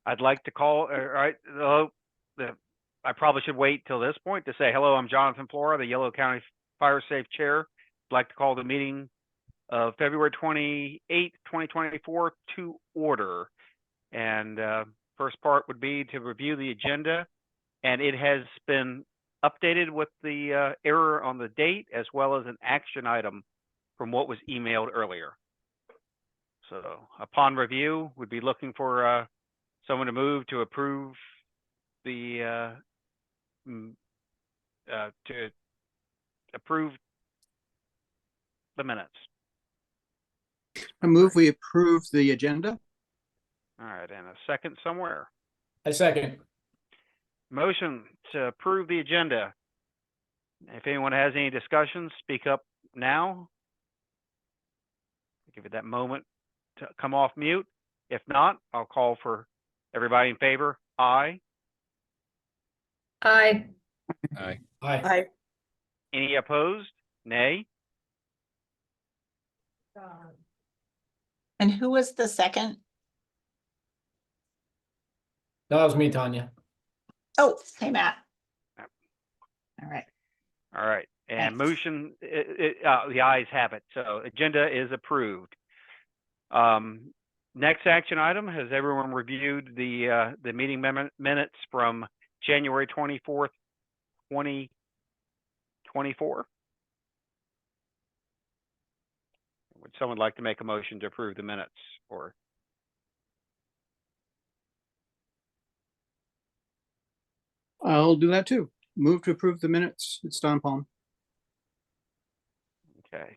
I'd like to call. All right. I probably should wait till this point to say hello. I'm Jonathan Flora, the Yolo County Fire Safe Chair. I'd like to call the meeting of February 28th, 2024 to order. And first part would be to review the agenda, and it has been updated with the error on the date as well as an action item from what was emailed earlier. So upon review, we'd be looking for someone to move to approve the to approve the minutes. I move we approve the agenda. All right, and a second somewhere. I second. Motion to approve the agenda. If anyone has any discussions, speak up now. Give it that moment to come off mute. If not, I'll call for everybody in favor. Aye. Aye. Aye. Aye. Any opposed? Nay. And who was the second? That was me, Tanya. Oh, hey, Matt. Yep. All right. All right. And Thanks. motion, the ayes have it. So agenda is approved. Next action item, has everyone reviewed the meeting minutes from January 24th, 2024? Would someone like to make a motion to approve the minutes? Or I'll do that too. Move to approve the minutes. It's Don Palm. okay.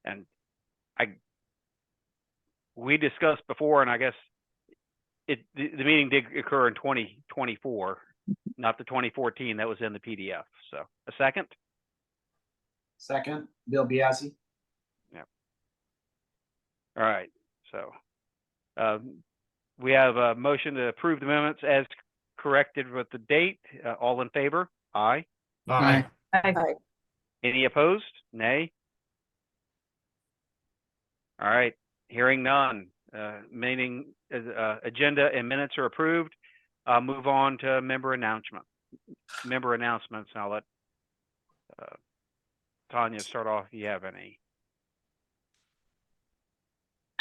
And we discussed before, and I guess the meeting did occur in 2024, not the 2014 that was in the PDF. So a second? Second, Bill Biasi. Yep. All right. So we have a motion to approve the minutes as corrected with the date. All in favor? Aye. Aye. Aye. Any opposed? Nay. All right. Hearing none. Meeting agenda and minutes are approved. Move on to member announcements. I'll let Tanya start off if you have any.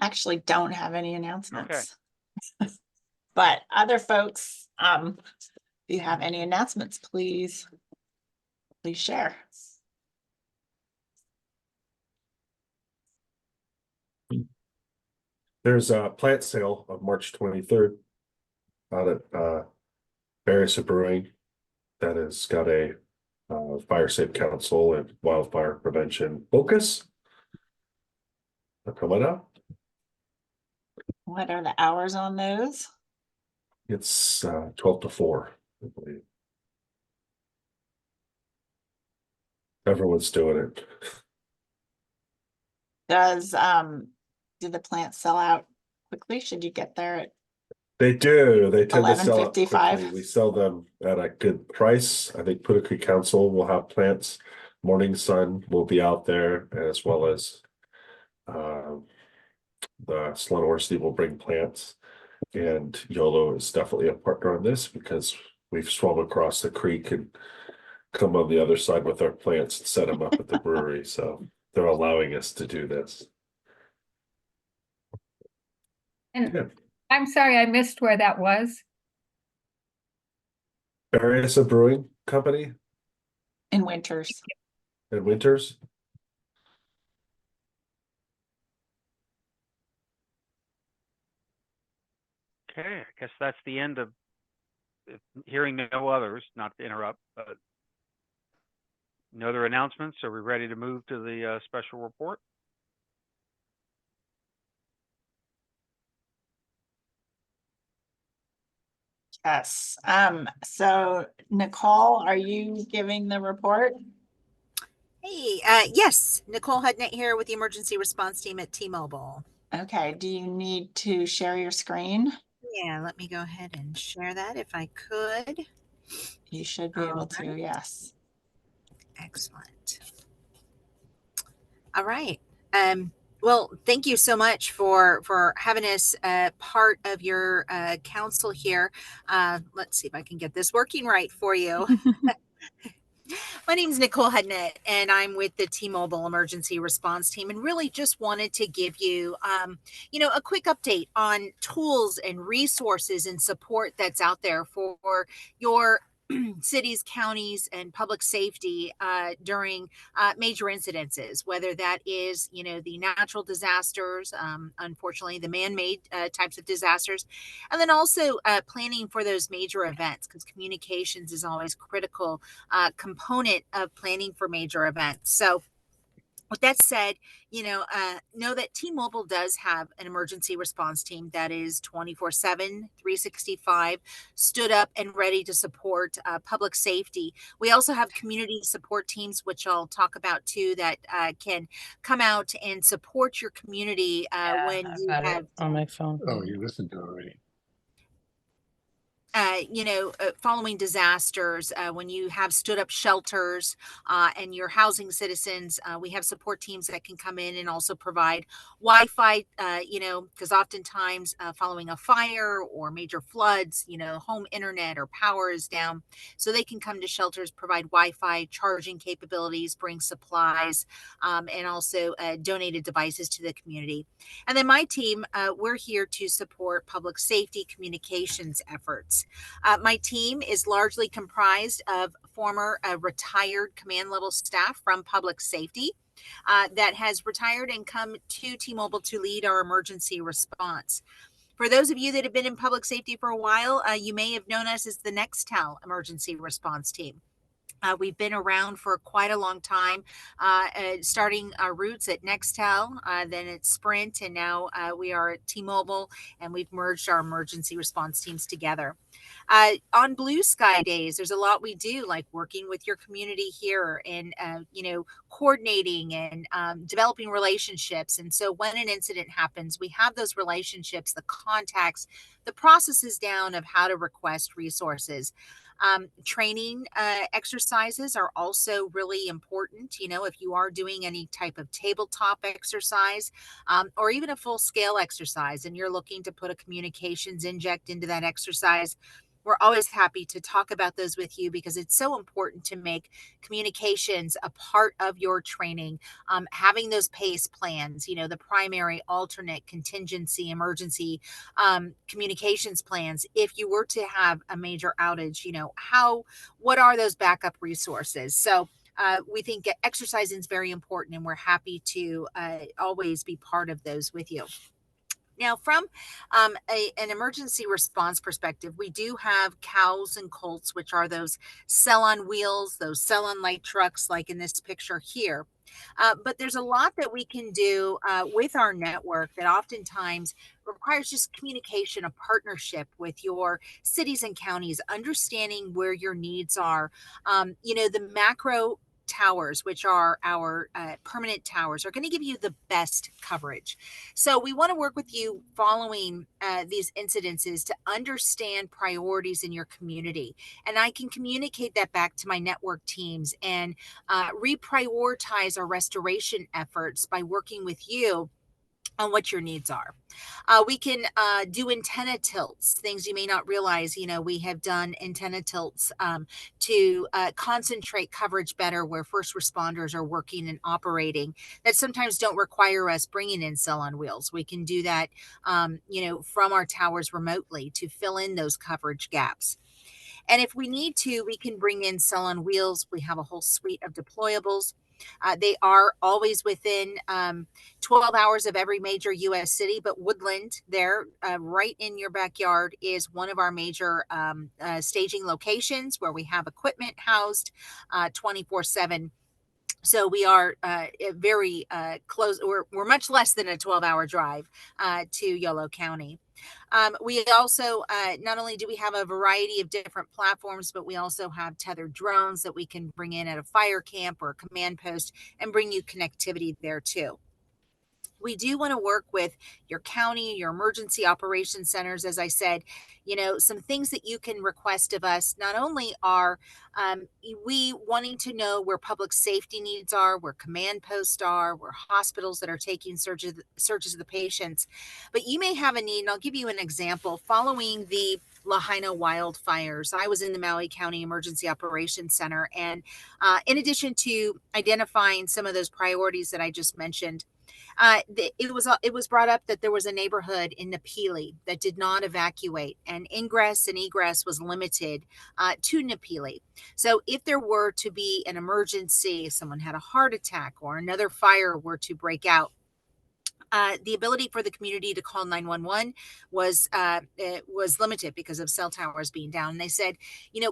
Actually don't have any announcements. Okay. But other folks, if you have any announcements, please share. There's a plant sale on March 23rd out at Barris Brewing that has got a fire safe council and wildfire prevention focus. They're coming up. What are the hours on those? It's 12 to 4, I believe. Everyone's doing it. Do the plants sell out quickly? Should you get there at They do. They tend to sell out 11:55? quickly. We sell them at a good price. I think Putah Creek Council will have plants. Morning Sun will be out there, as well as the Sloan University will bring plants. And Yolo is definitely a partner on this because we've swum across the creek and come on the other side with our plants and set them up at the brewery. So they're allowing us to do this. And Yeah. I'm sorry, I missed where that was. Barris Brewing Company in Winters? in Winters. Okay, I guess that's the end of hearing no others, not to interrupt, but no other announcements. Are we ready to move to the special report? Yes. So Nicole, are you giving the report? Hey, yes, Nicole Hudnett here with the emergency response team at T-Mobile. Okay, do you need to share your screen? Yeah, let me go ahead and share that if I could. You should be able to, yes. Excellent. All right. Well, thank you so much for having us part of your council here. Let's see if I can get this working right for you. My name is Nicole Hudnett, and I'm with the T-Mobile Emergency Response Team, and really just wanted to give you, a quick update on tools and resources and support that's out there for your cities, counties, and public safety during major incidences, whether that is, the natural disasters, unfortunately, the man-made types of disasters, and then also planning for those major events, because communications is always critical component of planning for major events. So, with that said, know that T-Mobile does have an emergency response team that is 24/7, 365, stood up and ready to support public safety. We also have community support teams, which I'll talk about too, that can come out and support your community when I've you got have it on my phone. Oh, you listened to it already. Following disasters, when you have stood up shelters and you're housing citizens, we have support teams that can come in and also provide Wi-Fi, because oftentimes following a fire or major floods, home internet or power is down. So they can come to shelters, provide Wi-Fi, charging capabilities, bring supplies, and also donated devices to the community. And then my team, we're here to support public safety communications efforts. My team is largely comprised of former retired command level staff from public safety that has retired and come to T-Mobile to lead our emergency response. For those of you that have been in public safety for a while, you may have known us as the Nextel emergency response team. We've been around for quite a long time, starting our roots at Nextel, then at Sprint, and now we are at T-Mobile, and we've merged our emergency response teams together. On blue sky days, there's a lot we do, like working with your community here and, coordinating and developing relationships. And so when an incident happens, we have those relationships, the contacts, the processes down of how to request resources. Training exercises are also really important. If you are doing any type of tabletop exercise or even a full scale exercise and you're looking to put a communications inject into that exercise, we're always happy to talk about those with you because it's so important to make communications a part of your training. Having those PACE plans, the primary, alternate, contingency, emergency communications plans. If you were to have a major outage, what are those backup resources? So we think exercising is very important, and we're happy to always be part of those with you. Now, from an emergency response perspective, we do have cows and colts, which are those cell on wheels, those cell on light trucks, like in this picture here. But there's a lot that we can do with our network that oftentimes requires just communication, a partnership with your cities and counties, understanding where your needs are. The macro towers, which are our permanent towers, are going to give you the best coverage. So we want to work with you following these incidences to understand priorities in your community. And I can communicate that back to my network teams and reprioritize our restoration efforts by working with you on what your needs are. We can do antenna tilts, things you may not realize. We have done antenna tilts to concentrate coverage better where first responders are working and operating that sometimes don't require us bringing in cell on wheels. We can do that, from our towers remotely to fill in those coverage gaps. And if we need to, we can bring in cell on wheels. We have a whole suite of deployables. They are always within 12 hours of every major U.S. city, but Woodland, there, right in your backyard, is one of our major staging locations where we have equipment housed 24/7. So we are very close. We're much less than a 12-hour drive to Yolo County. We also, not only do we have a variety of different platforms, but we also have tethered drones that we can bring in at a fire camp or a command post and bring you connectivity there too. We do want to work with your county, your emergency operations centers. As I said, some things that you can request of us not only are we wanting to know where public safety needs are, where command posts are, where hospitals that are taking surges of the patients, but you may have a need. And I'll give you an example. Following the Lahaina wildfires, I was in the Maui County Emergency Operations Center. And in addition to identifying some of those priorities that I just mentioned, it was brought up that there was a neighborhood in Napili that did not evacuate, and ingress and egress was limited to Napili. So if there were to be an emergency, someone had a heart attack or another fire were to break out, the ability for the community to call 911 it was limited because of cell towers being down. And they said,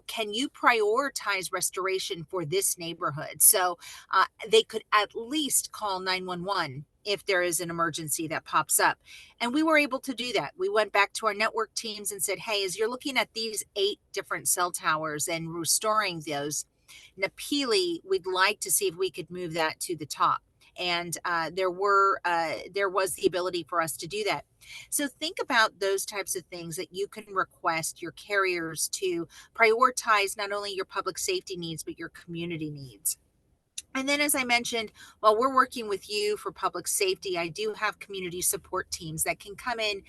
can you prioritize restoration for this neighborhood? So they could at least call 911 if there is an emergency that pops up. And we were able to do that. We went back to our network teams and said, hey, as you're looking at these 8 different cell towers and restoring those, Napili, we'd like to see if we could move that to the top. And there was the ability for us to do that. So think about those types of things that you can request your carriers to prioritize not only your public safety needs, but your community needs. And then, as I mentioned, while we're working with you for public safety, I do have community support teams that can come in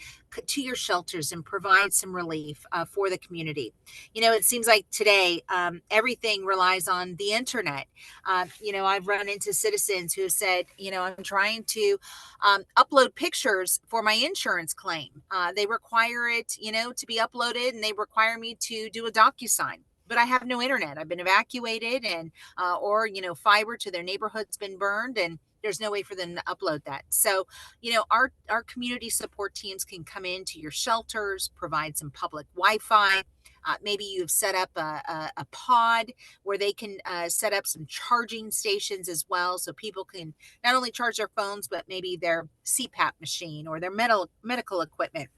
to your shelters and provide some relief for the community. It seems like today everything relies on the internet. I've run into citizens who have said, I'm trying to upload pictures for my insurance claim. They require it, to be uploaded, and they require me to do a DocuSign. But I have no internet. I've been evacuated, and or fiber to their neighborhood's been burned, and there's no way for them to upload that. So our community support teams can come into your shelters, provide some public Wi-Fi. Maybe you've set up a pod where they can set up some charging stations as well, so people can not only charge their phones, but maybe their CPAP machine or their medical equipment.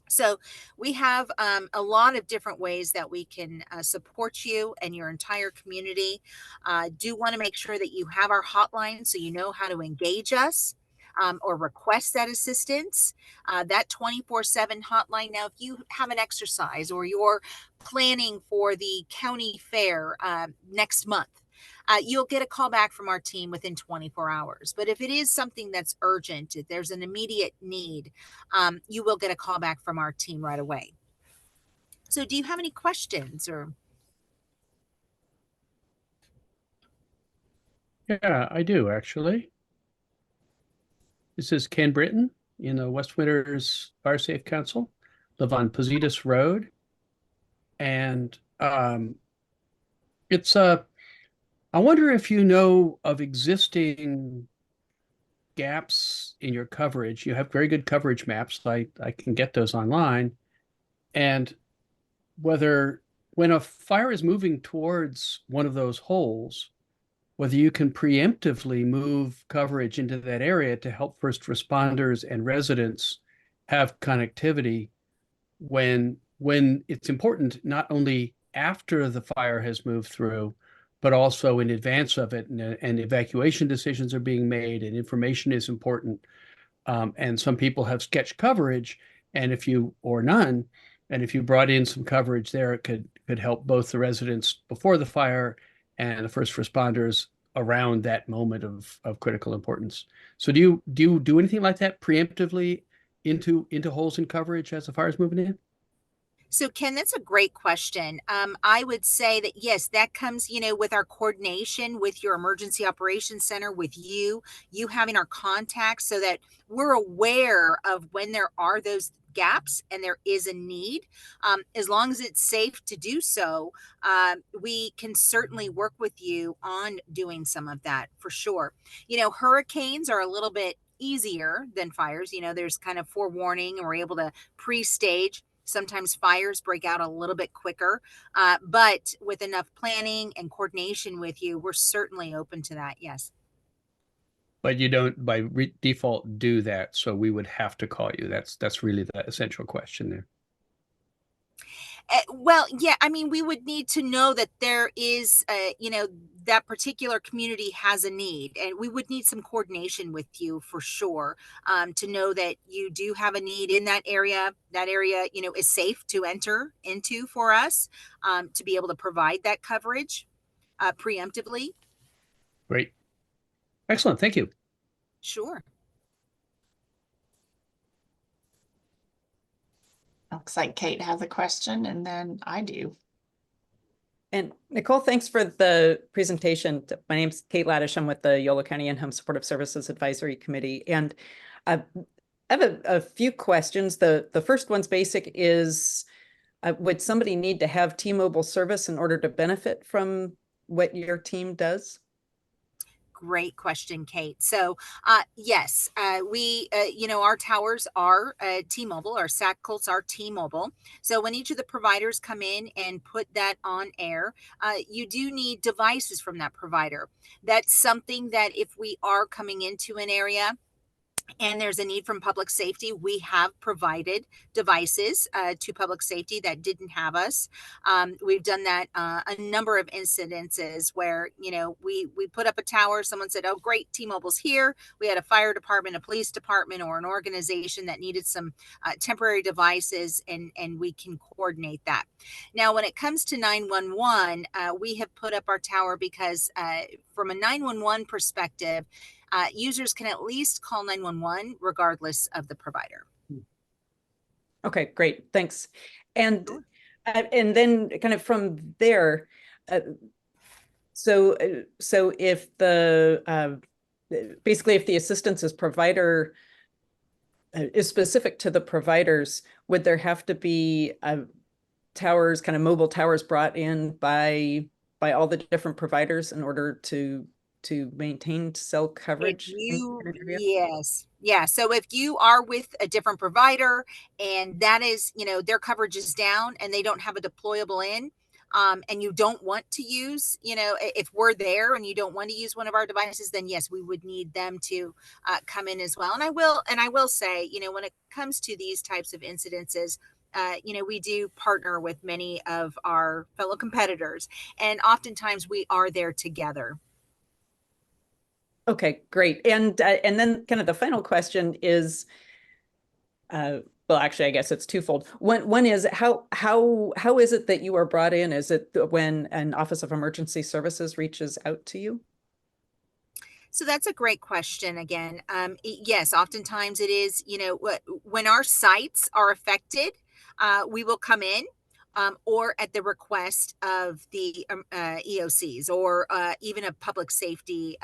So we have a lot of different ways that we can support you and your entire community. Do want to make sure that you have our hotline so you know how to engage us or request that assistance. That 24/7 hotline. Now, if you have an exercise or you're planning for the county fair next month, you'll get a call back from our team within 24 hours. But if it is something that's urgent, if there's an immediate need, you will get a call back from our team right away. So do you have any questions or? Yeah, I do actually. This is Ken Britton in the West Winters Fire Safe Council, live on Positas Road. And I wonder if you know of existing gaps in your coverage. You have very good coverage maps. I can get those online. And whether when a fire is moving towards one of those holes, whether you can preemptively move coverage into that area to help first responders and residents have connectivity when it's important, not only after the fire has moved through, but also in advance of it, and evacuation decisions are being made and information is important. And some people have sketch coverage, and if you brought in some coverage there, it could help both the residents before the fire and the first responders around that moment of critical importance. So do you do anything like that preemptively into holes in coverage as the fire is moving in? So Ken, that's a great question. I would say that yes, that comes, with our coordination with your emergency operations center, with you having our contacts so that we're aware of when there are those gaps and there is a need. As long as it's safe to do so, we can certainly work with you on doing some of that for sure. Hurricanes are a little bit easier than fires. There's kind of forewarning, and we're able to pre-stage. Sometimes fires break out a little bit quicker, but with enough planning and coordination with you, we're certainly open to that. Yes. But you don't by default do that, so we would have to call you. That's really the essential question there. Well, yeah, I mean, we would need to know that there is, that particular community has a need, and we would need some coordination with you for sure, to know that you do have a need in that area. That area, is safe to enter into for us, to be able to provide that coverage, preemptively. Great. Excellent. Thank you. Sure. Looks like Kate has a question and then I do. And Nicole, thanks for the presentation. My name's Kate Laddish. I'm with the Yolo County In-Home Supportive Services Advisory Committee. And I have a few questions. The first one's basic is, would somebody need to have T-Mobile service in order to benefit from what your team does? Great question, Kate. So, yes, we, our towers are T-Mobile, our SAC Colts are T-Mobile. So when each of the providers come in and put that on air, you do need devices from that provider. That's something that if we are coming into an area and there's a need from public safety, we have provided devices to public safety that didn't have us. We've done that a number of incidences where, we put up a tower, someone said, oh, great, T-Mobile's here. We had a fire department, a police department, or an organization that needed some temporary devices, and we can coordinate that. Now, when it comes to 911, we have put up our tower because from a 911 perspective, users can at least call 911 regardless of the provider. Okay, great, thanks. And Sure. And then kind of from there, so if the basically if the assistance is provider is specific to the providers, would there have to be towers, kind of mobile towers, brought in by all the different providers in order to maintain cell coverage in an area? Yes. Yeah. So if you are with a different provider and that is, their coverage is down and they don't have a deployable in, and you don't want to use, if we're there and you don't want to use one of our devices, then yes, we would need them to come in as well. And I will say, when it comes to these types of incidences, we do partner with many of our fellow competitors, and oftentimes we are there together. Okay, great. And then kind of the final question is, well, actually, I guess it's twofold. One is how is it that you are brought in? Is it when an Office of Emergency Services reaches out to you? So that's a great question again. Yes, oftentimes it is, when our sites are affected, we will come in, or at the request of the EOCs, or even a public safety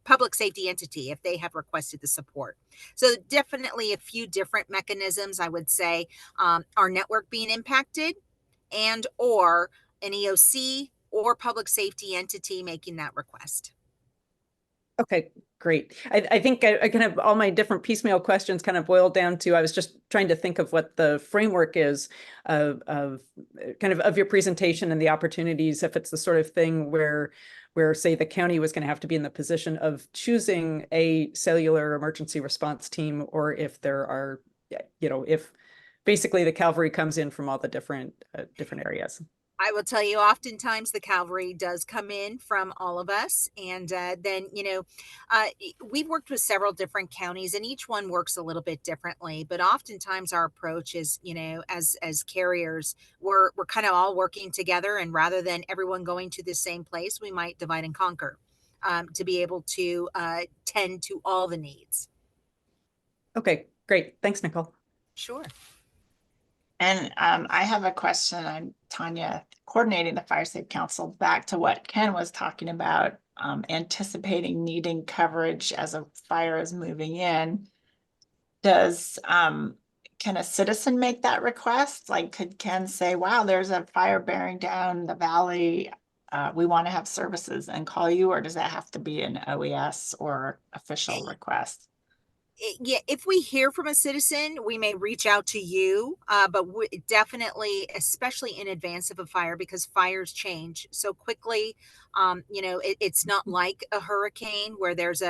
public safety entity if they have requested the support. So definitely a few different mechanisms, I would say, our network being impacted, and or an EOC or public safety entity making that request. Okay, great. I think I kind of all my different piecemeal questions kind of boiled down to, I was just trying to think of what the framework is of kind of your presentation and the opportunities, if it's the sort of thing where say the county was going to have to be in the position of choosing a cellular emergency response team, or if there are, if basically the cavalry comes in from all the different areas. I will tell you, oftentimes the cavalry does come in from all of us. And then, we've worked with several different counties and each one works a little bit differently. But oftentimes our approach is, as carriers, we're kind of all working together. And rather than everyone going to the same place, we might divide and conquer to be able to tend to all the needs. Okay, great. Thanks, Nicole. Sure. And I have a question. I'm Tanya, coordinating the Fire Safe Council, back to what Ken was talking about, anticipating needing coverage as a fire is moving in. Does can a citizen make that request? Like, could Ken say, wow, there's a fire bearing down the valley, we want to have services, and call you? Or does that have to be an OES or official request? Yeah, if we hear from a citizen, we may reach out to you, but definitely, especially in advance of a fire, because fires change so quickly. It's not like a hurricane where there's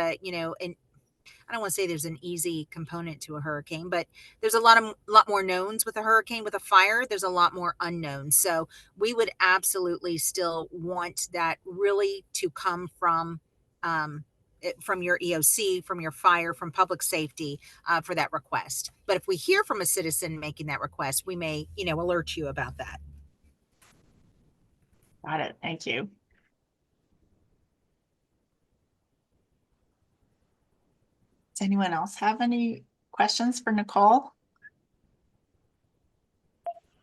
I don't want to say there's an easy component to a hurricane, but there's a lot more knowns with a hurricane. With a fire, there's a lot more unknowns. So we would absolutely still want that really to come from from your EOC, from your fire, from public safety for that request. But if we hear from a citizen making that request, we may, alert you about that. Got it. Thank you. Does anyone else have any questions for Nicole?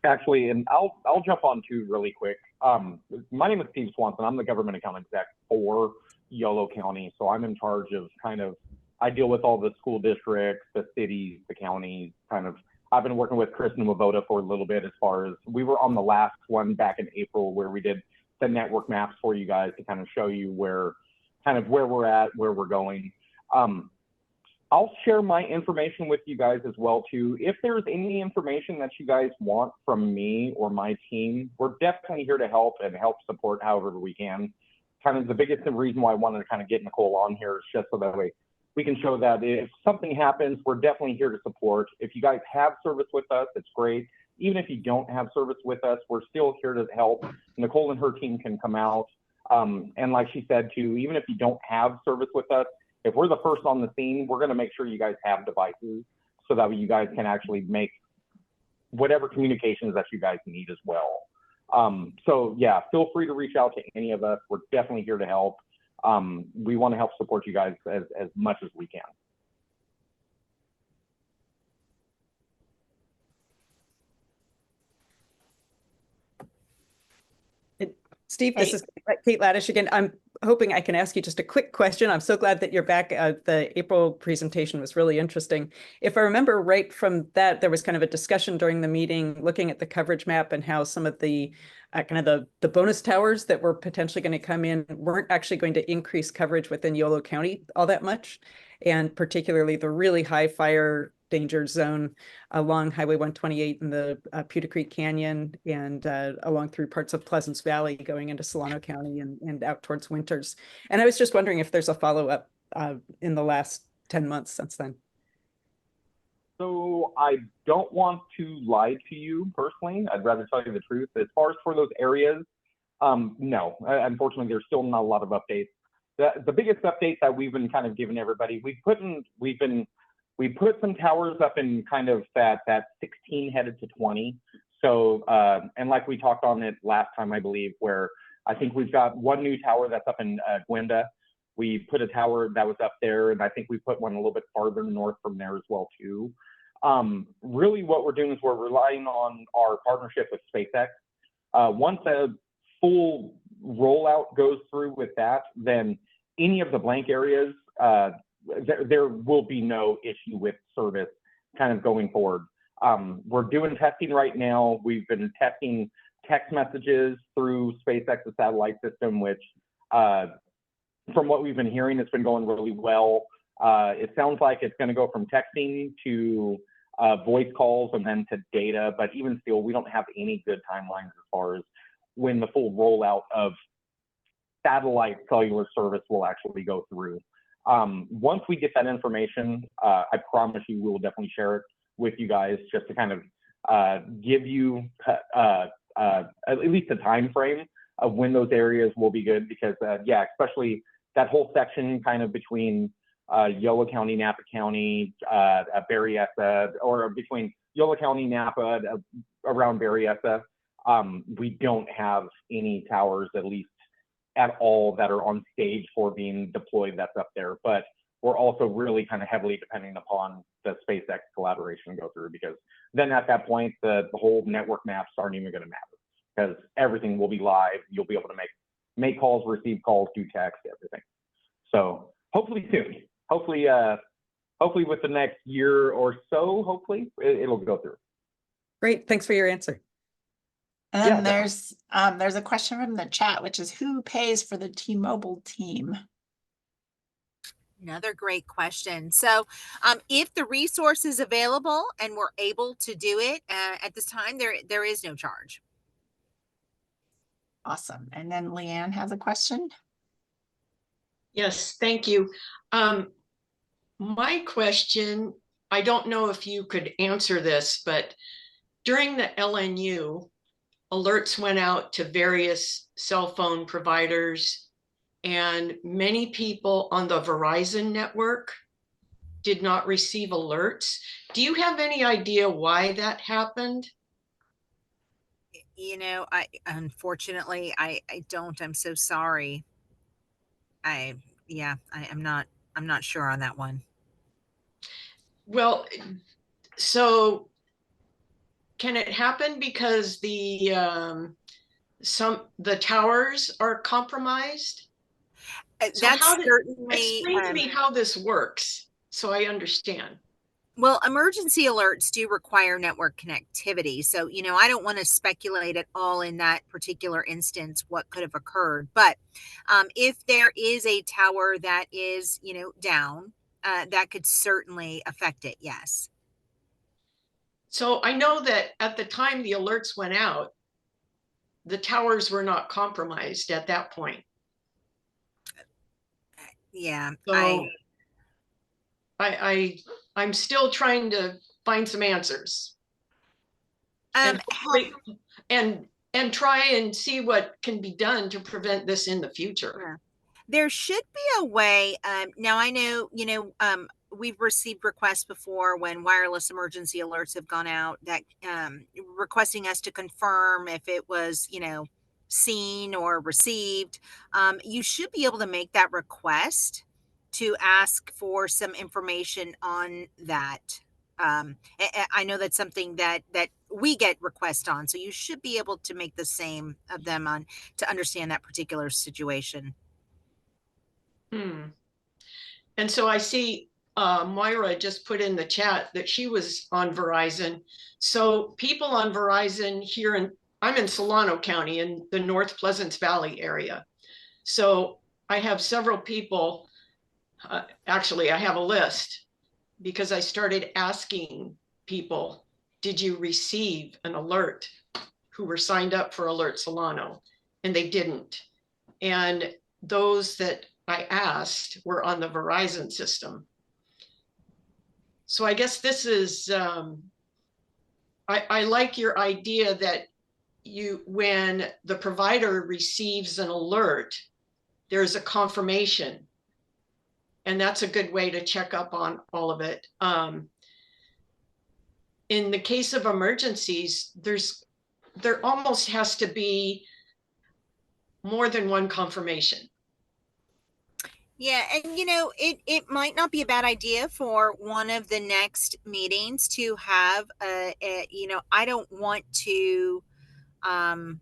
Actually, and I'll jump on too really quick. My name is Steve Swanson. I'm the government account exec for Yolo County. So I'm in charge of I deal with all the school districts, the cities, the counties, I've been working with Chris and Wovoda for a little bit as far as we were on the last one back in April where we did the network maps for you guys to show you where we're at, where we're going. I'll share my information with you guys as well too. If there's any information that you guys want from me or my team, we're definitely here to help and help support however we can. The biggest reason why I wanted to get Nicole on here is just so that way we can show that if something happens, we're definitely here to support. If you guys have service with us, it's great. Even if you don't have service with us, we're still here to help. Nicole and her team can come out. And like she said too, even if you don't have service with us, if we're the first on the scene, we're going to make sure you guys have devices so that you guys can actually make whatever communications that you guys need as well. So yeah, feel free to reach out to any of us. We're definitely here to help. We want to help support you guys as much as we can. Steve, this is Kate Laddish again. I'm hoping I can ask you just a quick question. I'm so glad that you're back. The April presentation was really interesting. If I remember right from that, there was a discussion during the meeting looking at the coverage map and how some of the the bonus towers that were potentially going to come in weren't actually going to increase coverage within Yolo County all that much. And particularly the really high fire danger zone along Highway 128 in the Pewter Creek Canyon and along through parts of Pleasance Valley going into Solano County and out towards Winters. And I was just wondering if there's a follow-up in the last 10 months since then. So I don't want to lie to you personally. I'd rather tell you the truth. As far as for those areas, no, unfortunately, there's still not a lot of updates. The biggest update that we've been giving everybody, we put some towers up in that 16 headed to 20. So, and like we talked on it last time, I believe, where I think we've got one new tower that's up in Gwenda. We put a tower that was up there, and I think we put one a little bit farther north from there as well too. Really what we're doing is we're relying on our partnership with SpaceX. Once a full rollout goes through with that, then any of the blank areas, there will be no issue with service going forward. We're doing testing right now. We've been testing text messages through SpaceX's satellite system, which from what we've been hearing, it's been going really well. It sounds like it's going to go from texting to voice calls and then to data, but even still, we don't have any good timelines as far as when the full rollout of satellite cellular service will actually go through. Once we get that information, I promise you we will definitely share it with you guys just to give you at least a time frame of when those areas will be good, because yeah, especially that whole section between Yolo County, Napa County, Berryessa, or between Yolo County, Napa, around Berryessa, we don't have any towers, at least at all, that are on stage for being deployed that's up there. But we're also really heavily depending upon the SpaceX collaboration go through, because then at that point, the whole network maps aren't even going to matter, because everything will be live. You'll be able to make calls, receive calls, do text, everything. So hopefully soon, hopefully with the next year or so, hopefully it'll go through. Great, thanks for your answer. And then there's a question from the chat, which is who pays for the T-Mobile team? Another great question. So if the resource is available and we're able to do it at this time, there is no charge. Awesome. And then Leanne has a question. Yes, thank you. My question, I don't know if you could answer this, but during the LNU, alerts went out to various cell phone providers, and many people on the Verizon network did not receive alerts. Do you have any idea why that happened? You know, I unfortunately I don't. I'm so sorry. I yeah, I'm not sure on that one. Well, so can it happen because the towers are compromised? So That's certainly explain to me how this works so I understand. well, emergency alerts do require network connectivity. So, you know, I don't want to speculate at all in that particular instance what could have occurred. But if there is a tower that is, you know, down, that could certainly affect it. Yes. So I know that at the time the alerts went out, the towers were not compromised at that point. Yeah. So I'm still trying to find some answers. And and try and see what can be done to prevent this in the future. Yeah. There should be a way. Now I know, you know, we've received requests before when wireless emergency alerts have gone out that requesting us to confirm if it was, you know, seen or received. You should be able to make that request to ask for some information on that. I know that's something that we get requests on, so you should be able to make the same of them on to understand that particular situation. And so I see Moira just put in the chat that she was on Verizon. So people on Verizon here I'm in Solano County in the North Pleasance Valley area. So I have several people, actually I have a list because I started asking people, did you receive an alert, who were signed up for Alert Solano? And they didn't. And those that I asked were on the Verizon system. So I guess this is, I like your idea that when the provider receives an alert, there's a confirmation. And that's a good way to check up on all of it. In the case of emergencies, there almost has to be more than one confirmation. Yeah, and you know, it might not be a bad idea for one of the next meetings to have you know, I don't want to um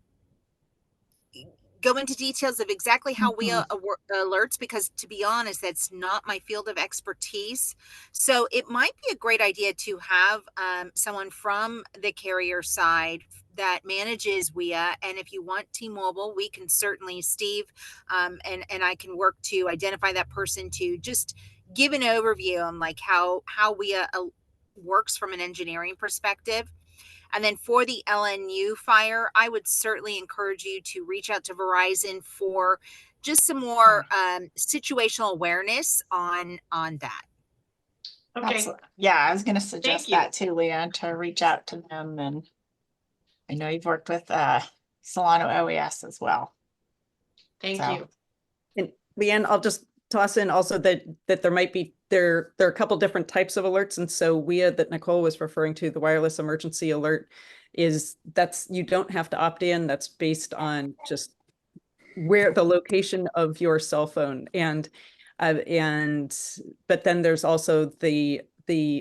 go into details of exactly how we alerts, because to be honest, that's not my field of expertise. So it might be a great idea to have someone from the carrier side that manages WIA. And if you want T-Mobile, we can certainly, Steve and I can work to identify that person to just give an overview on like how WIA works from an engineering perspective. And then for the LNU fire, I would certainly encourage you to reach out to Verizon for just some more situational awareness on that. Okay. Yeah, I was going to suggest that too, Leah, to reach out to them. And I know you've worked with Solano OES as well. Thank you. And Leanne, I'll just toss in also that there might be there are a couple different types of alerts. And so WIA that Nicole was referring to, the wireless emergency alert, that's you don't have to opt in. That's based on just where the location of your cell phone. And but then there's also the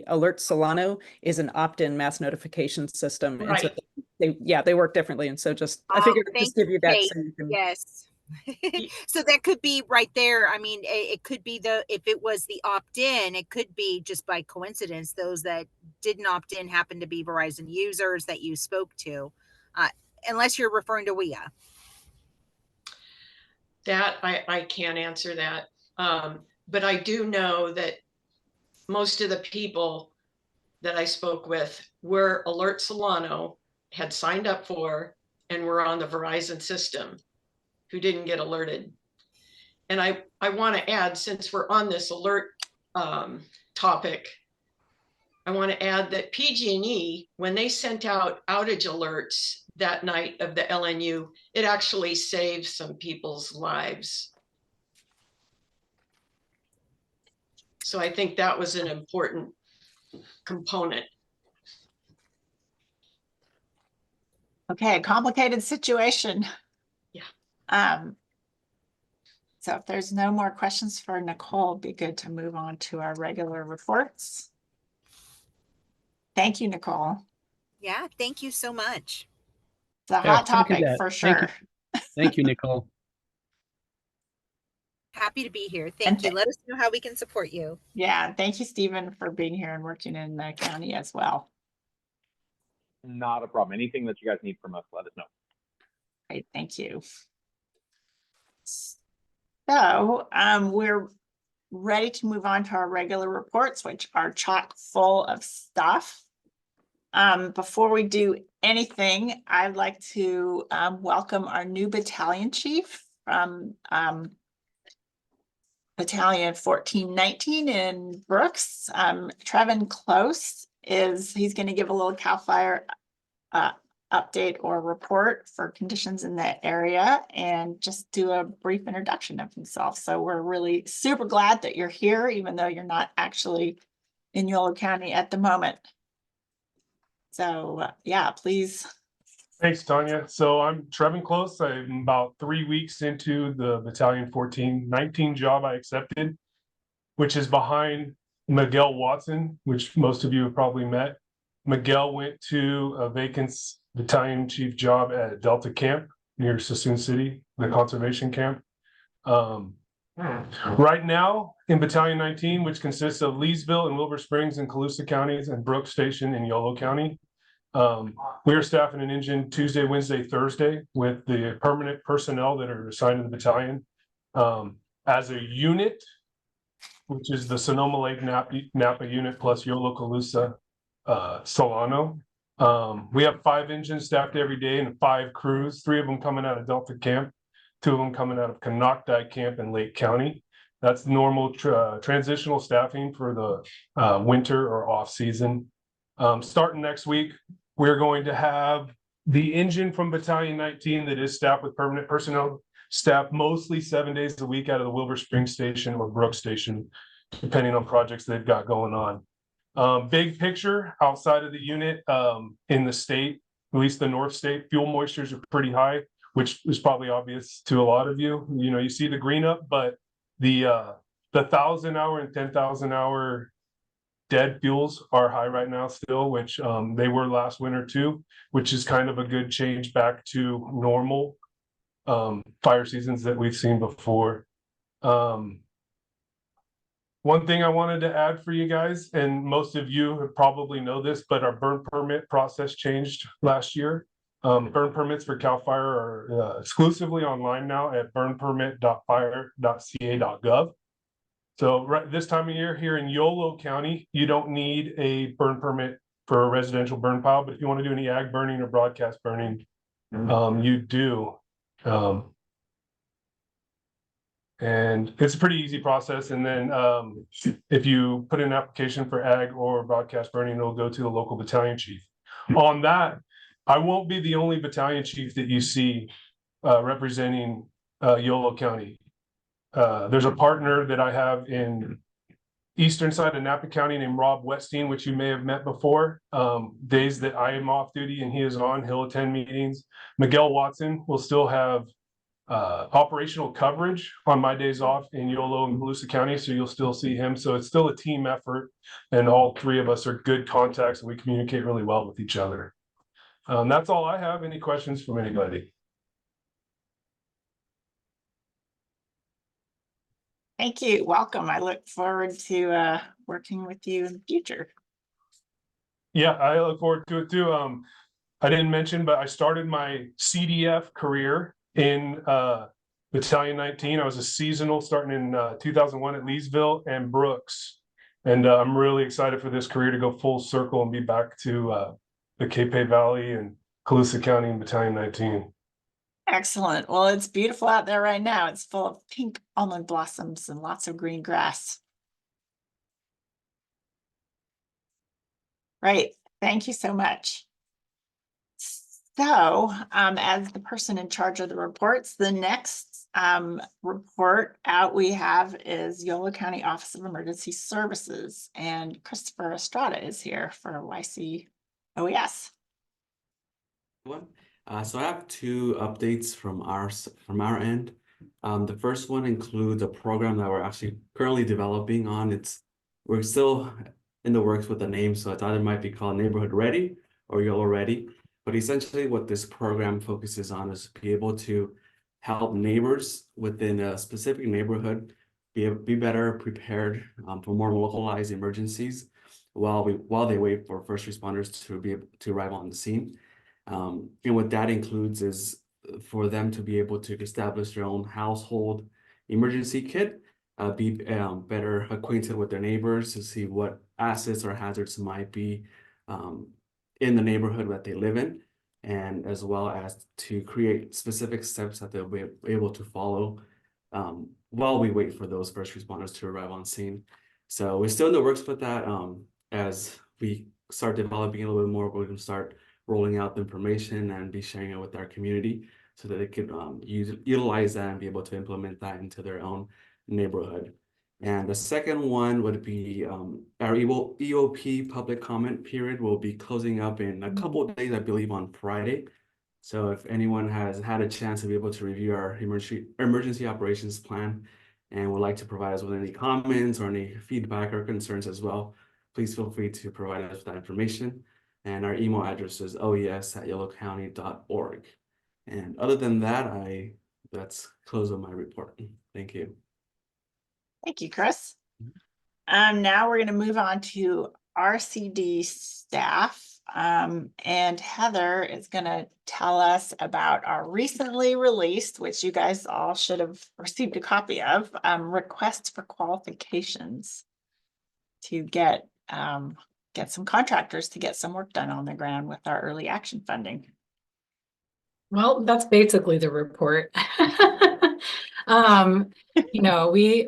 Alert Solano is an opt-in mass notification system. Right. And so they work differently. And so I figured I'd just give you that. So you can, yes. So that could be right there. I mean, it could be if it was the opt-in, it could be just by coincidence, those that didn't opt in happen to be Verizon users that you spoke to, unless you're referring to WIA. That I can't answer that. But I do know that most of the people that I spoke with were Alert Solano, had signed up for, and were on the Verizon system, who didn't get alerted. And I want to add, since we're on this alert topic, I want to add that PG&E, when they sent out outage alerts that night of the LNU, it actually saved some people's lives. So I think that was an important component. Okay, complicated situation. Yeah. So if there's no more questions for Nicole, it'd be good to move on to our regular reports. Thank you, Nicole. Yeah, thank you so much. It's a hot topic for sure. Thank you, Nicole. Happy to be here. And Thank you. Let us know how we can support you. Yeah, thank you, Stephen, for being here and working in the county as well. Not a problem. Anything that you guys need from us, let us know. Great, thank you. So we're ready to move on to our regular reports, which are chock full of stuff. Before we do anything, I'd like to welcome our new battalion chief from Battalion 1419 in Brooks. Trevin Close he's going to give a little CAL FIRE update or report for conditions in that area and just do a brief introduction of himself. So we're really super glad that you're here, even though you're not actually in Yolo County at the moment. So yeah, please. Thanks, Tanya. So I'm Trevin Close. I'm about 3 weeks into the Battalion 1419 job I accepted, which is behind Miguel Watson, which most of you have probably met. Miguel went to a vacant battalion chief job at Delta Camp near Sassoon City, the conservation camp. Right now in Battalion 19, which consists of Leesville and Wilbur Springs and Colusa counties and Brooks Station in Yolo County, we are staffing an engine Tuesday, Wednesday, Thursday with the permanent personnel that are assigned to the battalion. As a unit, which is the Sonoma Lake Napa unit plus Yolo, Colusa, Solano. We have 5 engines staffed every day and 5 crews, 3 of them coming out of Delta Camp, 2 of them coming out of Canocti Camp in Lake County. That's normal transitional staffing for the winter or off season. Starting next week, we're going to have the engine from Battalion 19 that is staffed with permanent personnel, staffed mostly 7 days a week out of the Wilbur Springs Station or Brooks Station, depending on projects they've got going on. Big picture outside of the unit, in the state, at least the North State, fuel moistures are pretty high, which is probably obvious to a lot of you. You know, you see the green up, but the 1,000-hour and 10,000-hour dead fuels are high right now still, which they were last winter too, which is kind of a good change back to normal fire seasons that we've seen before. One thing I wanted to add for you guys, and most of you probably know this, but our burn permit process changed last year. Burn permits for CAL FIRE are exclusively online now at burnpermit.fire.ca.gov. So right this time of year here in Yolo County, you don't need a burn permit for a residential burn pile, but if you want to do any ag burning or broadcast burning, you do. And it's a pretty easy process. And then if you put in an application for ag or broadcast burning, it'll go to the local battalion chief. On that, I won't be the only battalion chief that you see representing Yolo County. There's a partner that I have in eastern side of Napa County named Rob Westing, which you may have met before. Days that I am off duty and he is on, he'll attend meetings. Miguel Watson will still have operational coverage on my days off in Yolo and Colusa County, so you'll still see him. So it's still a team effort, and all 3 of us are good contacts and we communicate really well with each other. That's all I have. Any questions from anybody? Thank you. Welcome. I look forward to working with you in the future. Yeah, I look forward to it too. I didn't mention, but I started my CDF career in Battalion 19. I was a seasonal starting in 2001 at Leesville and Brooks. And I'm really excited for this career to go full circle and be back to the Capay Valley and Colusa County and Battalion 19. Excellent. Well, it's beautiful out there right now. It's full of pink almond blossoms and lots of green grass. Right, thank you so much. So, as the person in charge of the reports, the next report out we have is Yolo County Office of Emergency Services, and Christopher Estrada is here for YCOES. So I have two updates from our end. The first one includes a program that we're actually currently developing on. We're still in the works with the name, so it either might be called Neighborhood Ready or Yolo Ready. But essentially what this program focuses on is to be able to help neighbors within a specific neighborhood be better prepared for more localized emergencies while they wait for first responders to be able to arrive on the scene. And what that includes is for them to be able to establish their own household emergency kit, be better acquainted with their neighbors to see what assets or hazards might be in the neighborhood that they live in, and as well as to create specific steps that they'll be able to follow while we wait for those first responders to arrive on scene. So we're still in the works with that. As we start developing a little bit more, we're going to start rolling out the information and be sharing it with our community so that they could utilize that and be able to implement that into their own neighborhood. And the second one would be our EOP public comment period will be closing up in a couple of days, I believe on Friday. So if anyone has had a chance to be able to review our emergency operations plan and would like to provide us with any comments or any feedback or concerns as well, please feel free to provide us with that information. And our email address is oes@yolocounty.org. And other than that, that's close of my report. Thank you. Thank you, Chris. Now we're going to move on to RCD staff. And Heather is going to tell us about our recently released, which you guys all should have received a copy of, requests for qualifications to get some contractors to get some work done on the ground with our early action funding. Well, that's basically the report.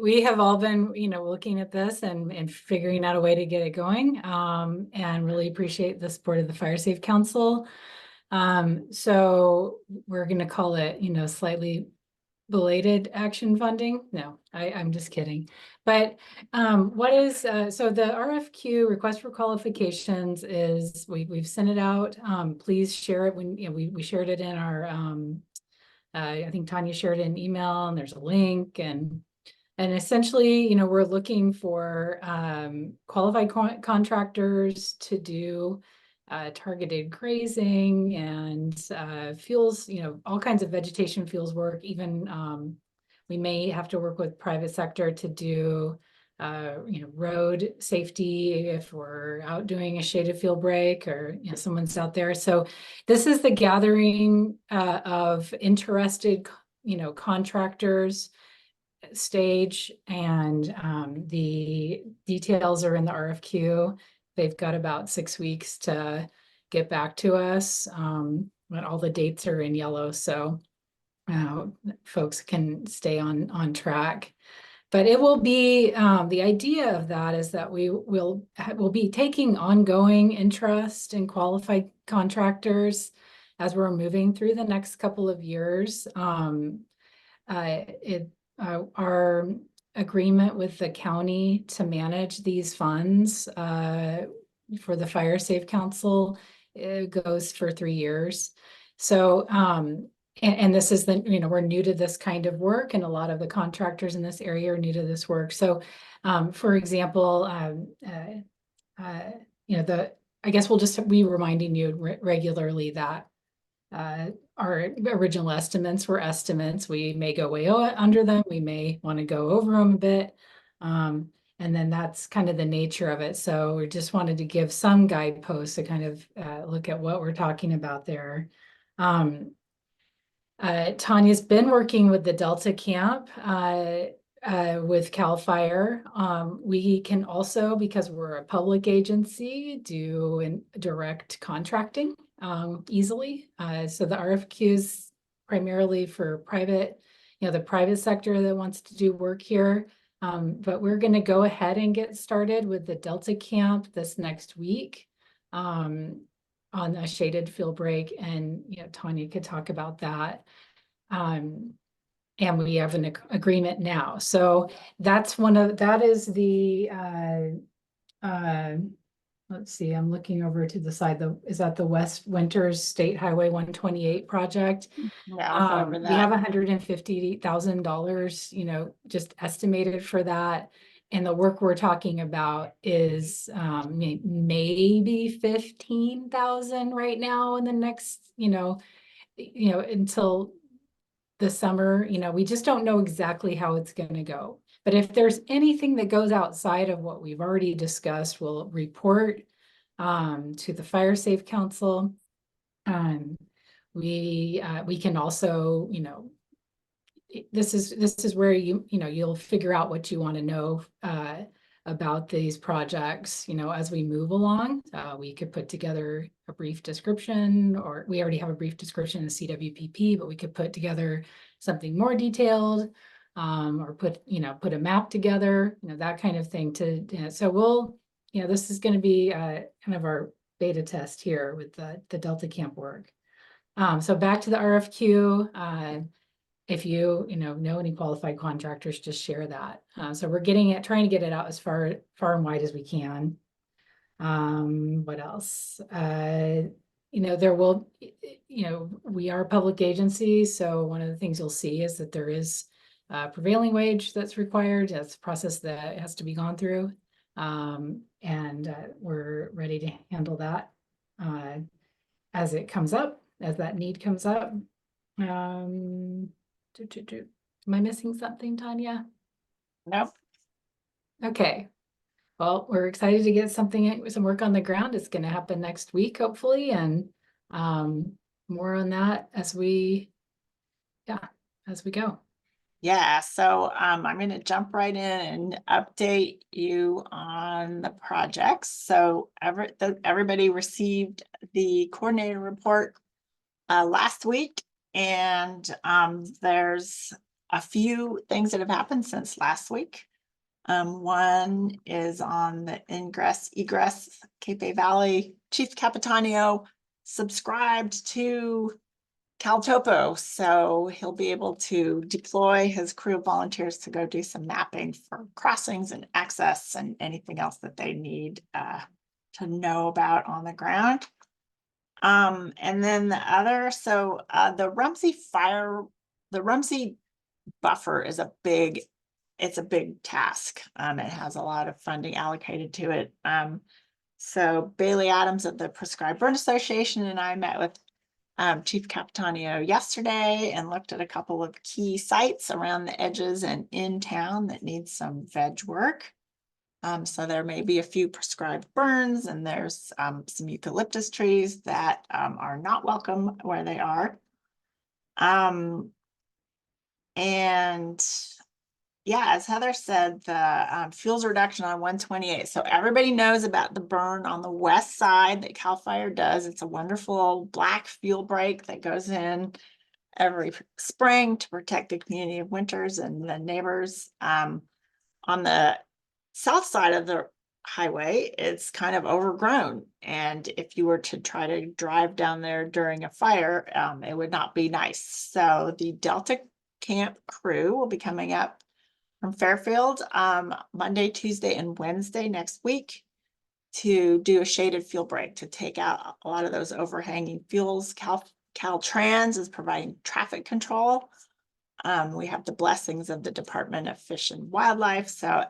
We have all been, looking at this and figuring out a way to get it going, and really appreciate the support of the Fire Safe Council. So we're going to call it, slightly belated action funding. No, I'm just kidding. But so the RFQ, request for qualifications, is we've sent it out. Please share it when we shared it in our I think Tanya shared an email, and there's a link, and essentially, we're looking for qualified contractors to do targeted grazing and fuels, all kinds of vegetation fuels work. Even we may have to work with private sector to do road safety if we're out doing a shaded field break, or someone's out there. So this is the gathering of interested contractors stage, and the details are in the RFQ. They've got about 6 weeks to get back to us, but all the dates are in yellow, so folks can stay on track. But it will be, the idea of that is that we'll be taking ongoing interest in qualified contractors as we're moving through the next couple of years. Our agreement with the county to manage these funds for the Fire Safe Council, it goes for 3 years. So, and this is we're new to this kind of work, and a lot of the contractors in this area are new to this work. So, for example, I guess we'll just be reminding you regularly that our original estimates were estimates. We may go way under them. We may want to go over them a bit. And then that's kind of the nature of it. So we just wanted to give some guideposts to kind of look at what we're talking about there. Tanya's been working with the Delta Camp with CAL FIRE. We can also, because we're a public agency, do direct contracting easily. So the RFQs primarily for private, the private sector that wants to do work here. But we're going to go ahead and get started with the Delta Camp this next week. on a shaded field break, and Tanya could talk about that. And we have an agreement now. So that is the let's see, I'm looking over to the side, is that the West Winters State Highway 128 project? Yeah, I'll go over We have that. $150,000, just estimated for that. And the work we're talking about is maybe 15,000 right now in the next, until the summer. We just don't know exactly how it's going to go. But if there's anything that goes outside of what we've already discussed, we'll report to the Fire Safe Council. We can also, this is where you'll figure out what you want to know about these projects. As we move along, we could put together a brief description, or we already have a brief description in the CWPP, but we could put together something more detailed, or put a map together, that kind of thing so we'll, this is going to be kind of our beta test here with the Delta Camp work. So back to the RFQ, if you know any qualified contractors, just share that. So we're trying to get it out as far and wide as we can. What else? There will, we are a public agency, so one of the things you'll see is that there is prevailing wage that's required. That's a process that has to be gone through. And we're ready to handle that as it comes up, as that need comes up. Am I missing something, Tanya? Nope. Okay. Well, we're excited to get some work on the ground. It's going to happen next week, hopefully, and more on that as we go. Yeah, so I'm going to jump right in and update you on the projects. So everybody received the coordinator report last week, and there's a few things that have happened since last week. One is on the egress. Cape Valley Chief Capitanio subscribed to CalTopo, so he'll be able to deploy his crew of volunteers to go do some mapping for crossings and access and anything else that they need to know about on the ground. And then the other, the Rumsey buffer is it's a big task. It has a lot of funding allocated to it. So Bailey Adams of the Prescribed Burn Association and I met with Chief Capitanio yesterday and looked at a couple of key sites around the edges and in town that need some veg work. So there may be a few prescribed burns, and there's some eucalyptus trees that are not welcome where they are. And yeah, as Heather said, the fuels reduction on 128. So everybody knows about the burn on the west side that CAL FIRE does. It's a wonderful black fuel break that goes in every spring to protect the community of Winters and the neighbors. On the south side of the highway, it's kind of overgrown. And if you were to try to drive down there during a fire, it would not be nice. So the Delta Camp crew will be coming up from Fairfield Monday, Tuesday, and Wednesday next week to do a shaded fuel break to take out a lot of those overhanging fuels. Caltrans is providing traffic control. We have the blessings of the Department of Fish and Wildlife. So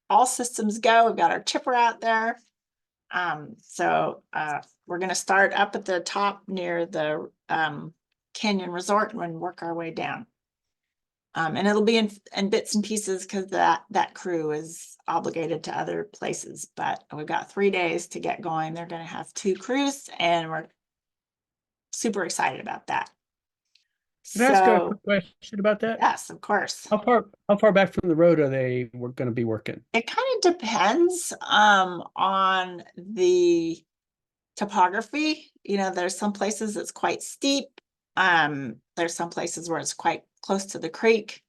all systems go. We've got our chipper out there. We're going to start up at the top near the Canyon Resort and work our way down. And it'll be in bits and pieces because that crew is obligated to other places. But we've got 3 days to get going. They're going to have 2 crews, and we're super excited about that. Can I ask a quick question about that? Yes, of course. How far back from the road are they going to be working? It kind of depends on the topography. There's some places it's quite steep. There's some places where it's quite close to the creek.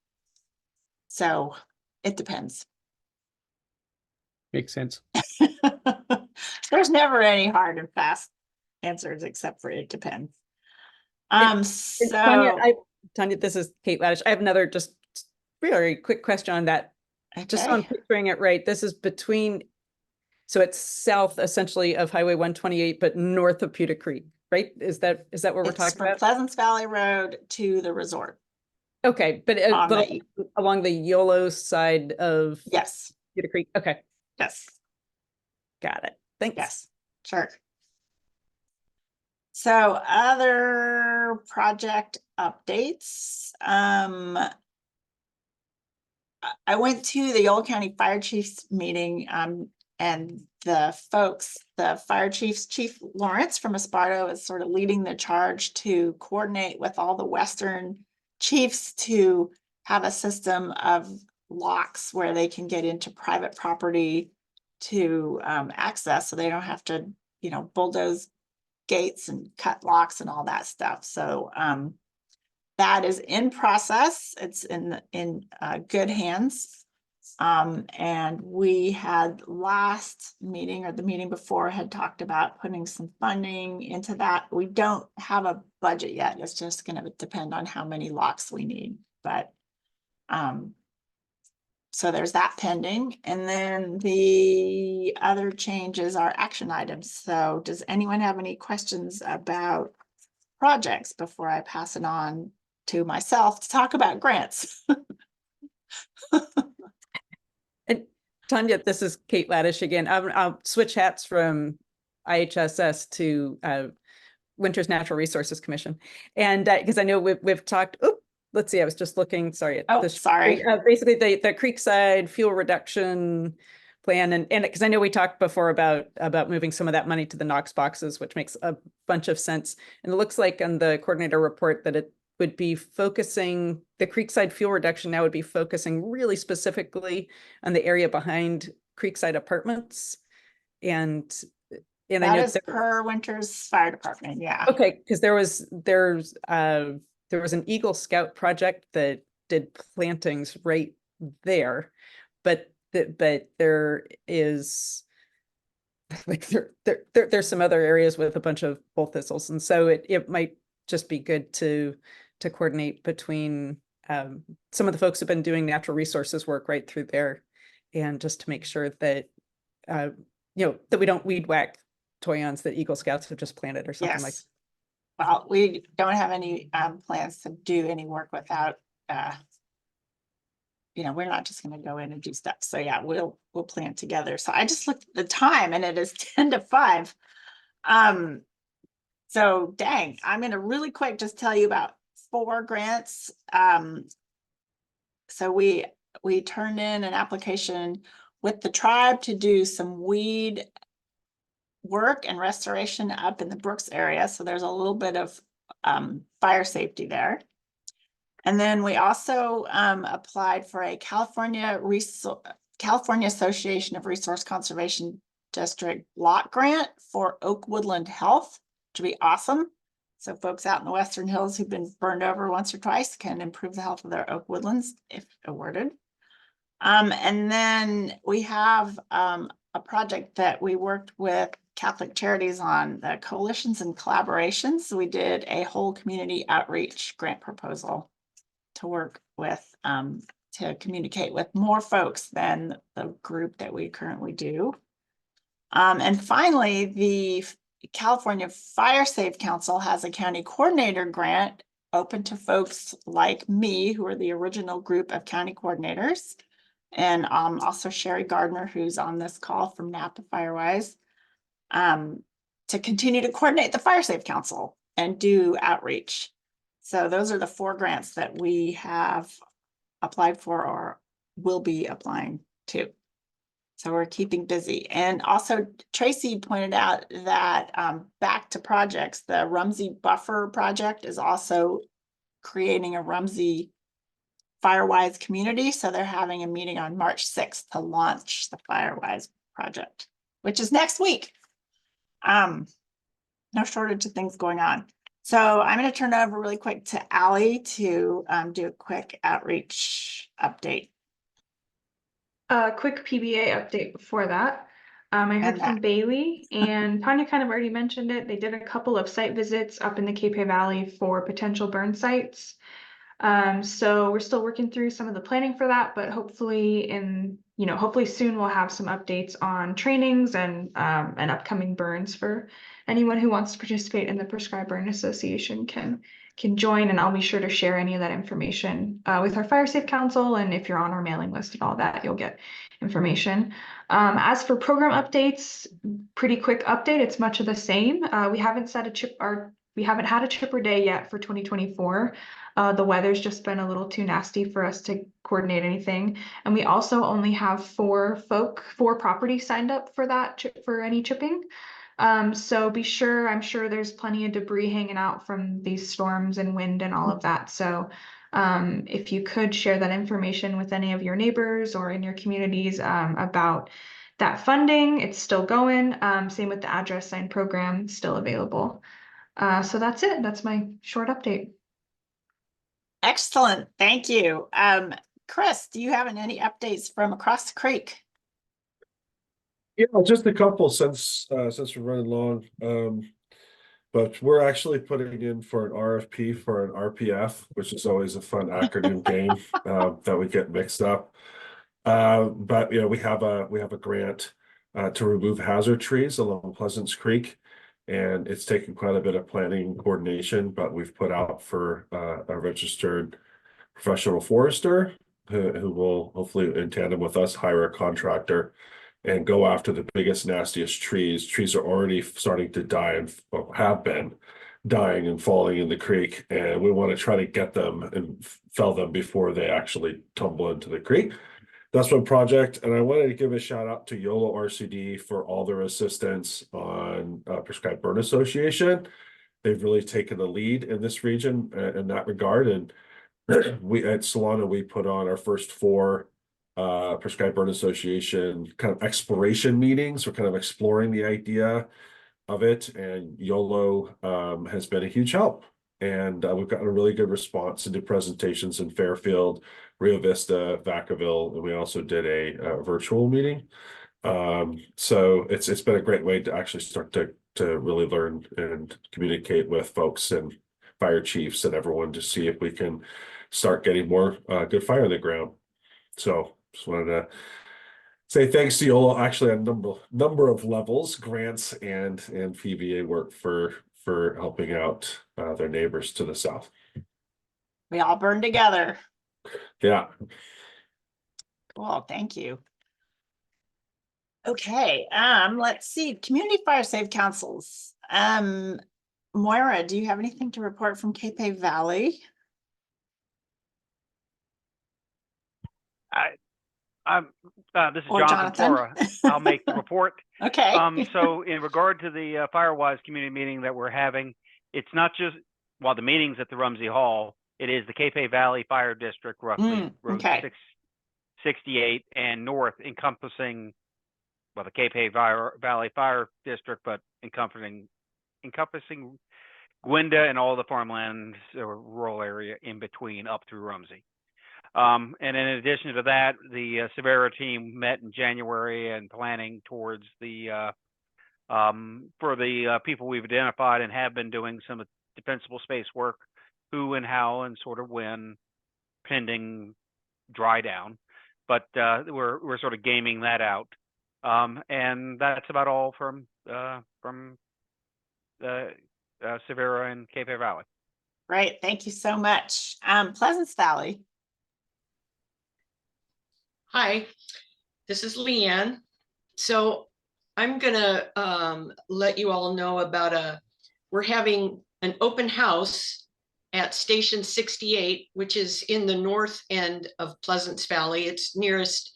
So it depends. Makes sense. There's never any hard and fast answers except for it depends. And Tanya, So Tanya, this is Kate Laddish. I have another just very quick question on that. Just so I'm okay, picturing it right, this is between, so it's south essentially of Highway 128, but north of Pewter Creek, right? Is that what we're it's talking from about? Pleasance Valley Road to the resort. Okay, but On but the- along the Yolo side of Yes, Pewter Creek. Okay, yes, got it. Thanks. yes, sure. So other project updates. I went to the Yolo County Fire Chiefs meeting, and the fire chiefs, Chief Lawrence from Esparto is sort of leading the charge to coordinate with all the Western chiefs to have a system of locks where they can get into private property to access, so they don't have to, bulldoze gates and cut locks and all that stuff. So that is in process. It's in good hands. And we had last meeting or the meeting before had talked about putting some funding into that. We don't have a budget yet. It's just going to depend on how many locks we need. But so there's that pending. And then the other changes are action items. So does anyone have any questions about projects before I pass it on to myself to talk about grants? And Tanya, this is Kate Laddish again. I'll switch hats from IHSS to Winter's Natural Resources Commission. And because I know we've talked, let's see, I was just looking, sorry. Oh, sorry. Basically the Creekside fuel reduction plan. And because I know we talked before about moving some of that money to the Knox boxes, which makes a bunch of sense. And it looks like on the coordinator report that it would be focusing, the Creekside fuel reduction now would be focusing really specifically on the area behind Creekside Apartments. And I That know is per Winter's Fire Department, yeah. okay, because there was an Eagle Scout project that did plantings right there, but there is like there's some other areas with a bunch of bull thistles, and so it might just be good to coordinate between some of the folks who've been doing natural resources work right through there, and just to make sure that that we don't weed whack toyons that Eagle Scouts have just planted or something like Yes. Well, we don't have any plans to do any work without we're not just going to go in and do stuff. So yeah, we'll plan together. So I just looked at the time and it is 10 to 5. So dang, I'm going to really quick just tell you about 4 grants. So we turned in an application with the tribe to do some weed work and restoration up in the Brooks area. So there's a little bit of fire safety there. And then we also applied for a California Association of Resource Conservation District block grant for Oak Woodland Health, which would be awesome. So folks out in the Western Hills who've been burned over once or twice can improve the health of their oak woodlands if awarded. And then we have a project that we worked with Catholic Charities on, the coalitions and collaborations. So we did a whole community outreach grant proposal to work with, to communicate with more folks than the group that we currently do. And finally, the California Fire Safe Council has a county coordinator grant open to folks like me, who are the original group of county coordinators. And also Sherry Gardner, who's on this call from Napa Firewise, to continue to coordinate the Fire Safe Council and do outreach. So those are the 4 grants that we have applied for or will be applying to. So we're keeping busy. And also Tracy pointed out that back to projects, the Rumsey Buffer project is also creating a Rumsey Firewise community. So they're having a meeting on March 6th to launch the Firewise project, which is next week. No shortage of things going on. So I'm going to turn it over really quick to Allie to do a quick outreach update. A quick PBA update before that. I heard And from that- Bailey, and Tanya kind of already mentioned it. They did a couple of site visits up in the Cape Valley for potential burn sites. So we're still working through some of the planning for that, but hopefully hopefully soon we'll have some updates on trainings and upcoming burns for anyone who wants to participate in the Prescribed Burn Association can join, and I'll be sure to share any of that information with our Fire Safe Council, and if you're on our mailing list and all that, you'll get information. As for program updates, pretty quick update, it's much of the same. We haven't had a chipper day yet for 2024. The weather's just been a little too nasty for us to coordinate anything. And we also only have four properties signed up for for any chipping. So I'm sure there's plenty of debris hanging out from these storms and wind and all of that. So if you could share that information with any of your neighbors or in your communities about that funding, it's still going. Same with the address sign program, still available. So that's it. That's my short update. Excellent, thank you. Chris, do you have any updates from across the creek? Yeah, just a couple since we're running long. But we're actually putting in for an RFP for an RPF, which is always a fun acronym game that we get mixed up. But we have a grant to remove hazard trees along Pleasance Creek, and it's taken quite a bit of planning and coordination. But we've put out for a registered professional forester who will hopefully, in tandem with us, hire a contractor and go after the biggest, nastiest trees. Trees are already starting to die and have been dying and falling in the creek, and we want to try to get them and fell them before they actually tumble into the creek. That's one project, and I wanted to give a shout out to Yolo RCD for all their assistance on Prescribed Burn Association. They've really taken the lead in this region in that regard, and we at Solana, we put on our first 4 Prescribed Burn Association kind of exploration meetings. We're kind of exploring the idea of it, and Yolo has been a huge help. And we've gotten a really good response into presentations in Fairfield, Rio Vista, Vacaville, and we also did a virtual meeting. So it's been a great way to actually start to really learn and communicate with folks and fire chiefs and everyone to see if we can start getting more good fire in the ground. So just wanted to say thanks to Yolo, actually on a number of levels, grants and PVA work for helping out their neighbors to the south. We all burn together. Yeah. Cool, thank you. Okay, let's see, community fire safe councils. Moira, do you have anything to report from Cape Valley? This is Or Jonathan Flora. I'll make the report. Okay. So in regard to the Firewise community meeting that we're having, it's not just, well, the meeting's at the Rumsey Hall. It is the Cape Valley Fire District, roughly Road 668 and north, encompassing, well, the Cape Valley Fire District, but encompassing Gwenda and all the farmlands or rural area in between up through Rumsey. And in addition to that, the Severa team met in January and planning towards the for the people we've identified and have been doing some defensible space work, who and how and sort of when, pending dry down. But we're sort of gaming that out, and that's about all from Severa and Cape Valley. Great, thank you so much. Pleasance Valley. Hi, this is Leanne. So I'm gonna let you all know about we're having an open house at Station 68, which is in the north end of Pleasance Valley. It's nearest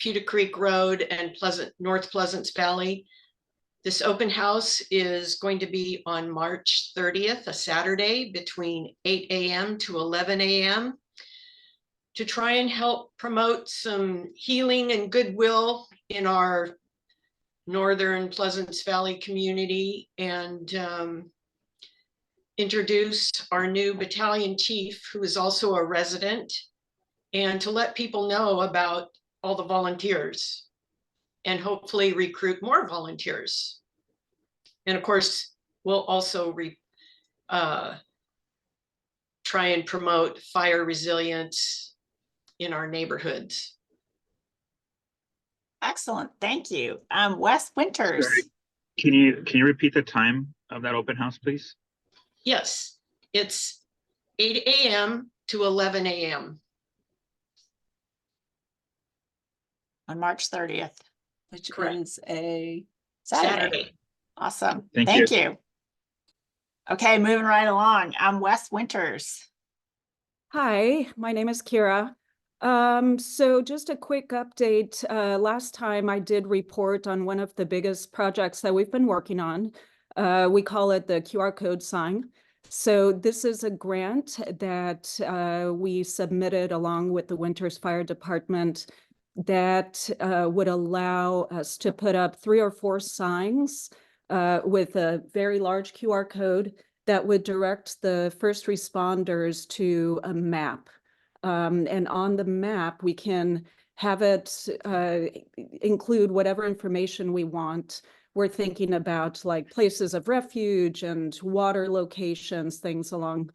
Pewter Creek Road and North Pleasance Valley. This open house is going to be on March 30th, a Saturday, between 8 a.m. to 11 a.m. to try and help promote some healing and goodwill in our northern Pleasance Valley community, and introduce our new battalion chief, who is also a resident, and to let people know about all the volunteers. and hopefully recruit more volunteers. And of course, we'll also try and promote fire resilience in our neighborhoods. Excellent, thank you. Wes Winters. Sorry. Can you repeat the time of that open house, please? Yes, it's 8 a.m. to 11 a.m. on March 30th, which Correct. is a Saturday. Awesome. Thank Thank you. you. Okay, moving right along. I'm Wes Winters. Hi, my name is Kira. So just a quick update. Last time I did report on one of the biggest projects that we've been working on. We call it the QR code sign. So this is a grant that we submitted along with the Winters Fire Department that would allow us to put up 3 or 4 signs with a very large QR code that would direct the first responders to a map. And on the map, we can have it include whatever information we want. We're thinking about like places of refuge and water locations, things along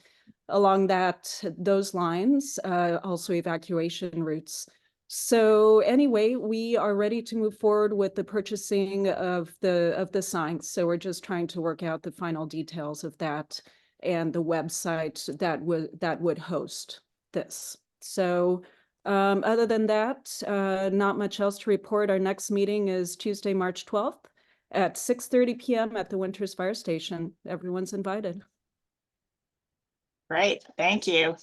those lines, also evacuation routes. So anyway, we are ready to move forward with the purchasing of the signs. So we're just trying to work out the final details of that and the website that would host this. So other than that, not much else to report. Our next meeting is Tuesday, March 12th at 6:30 p.m. at the Winters Fire Station. Everyone's invited. Great, thank you.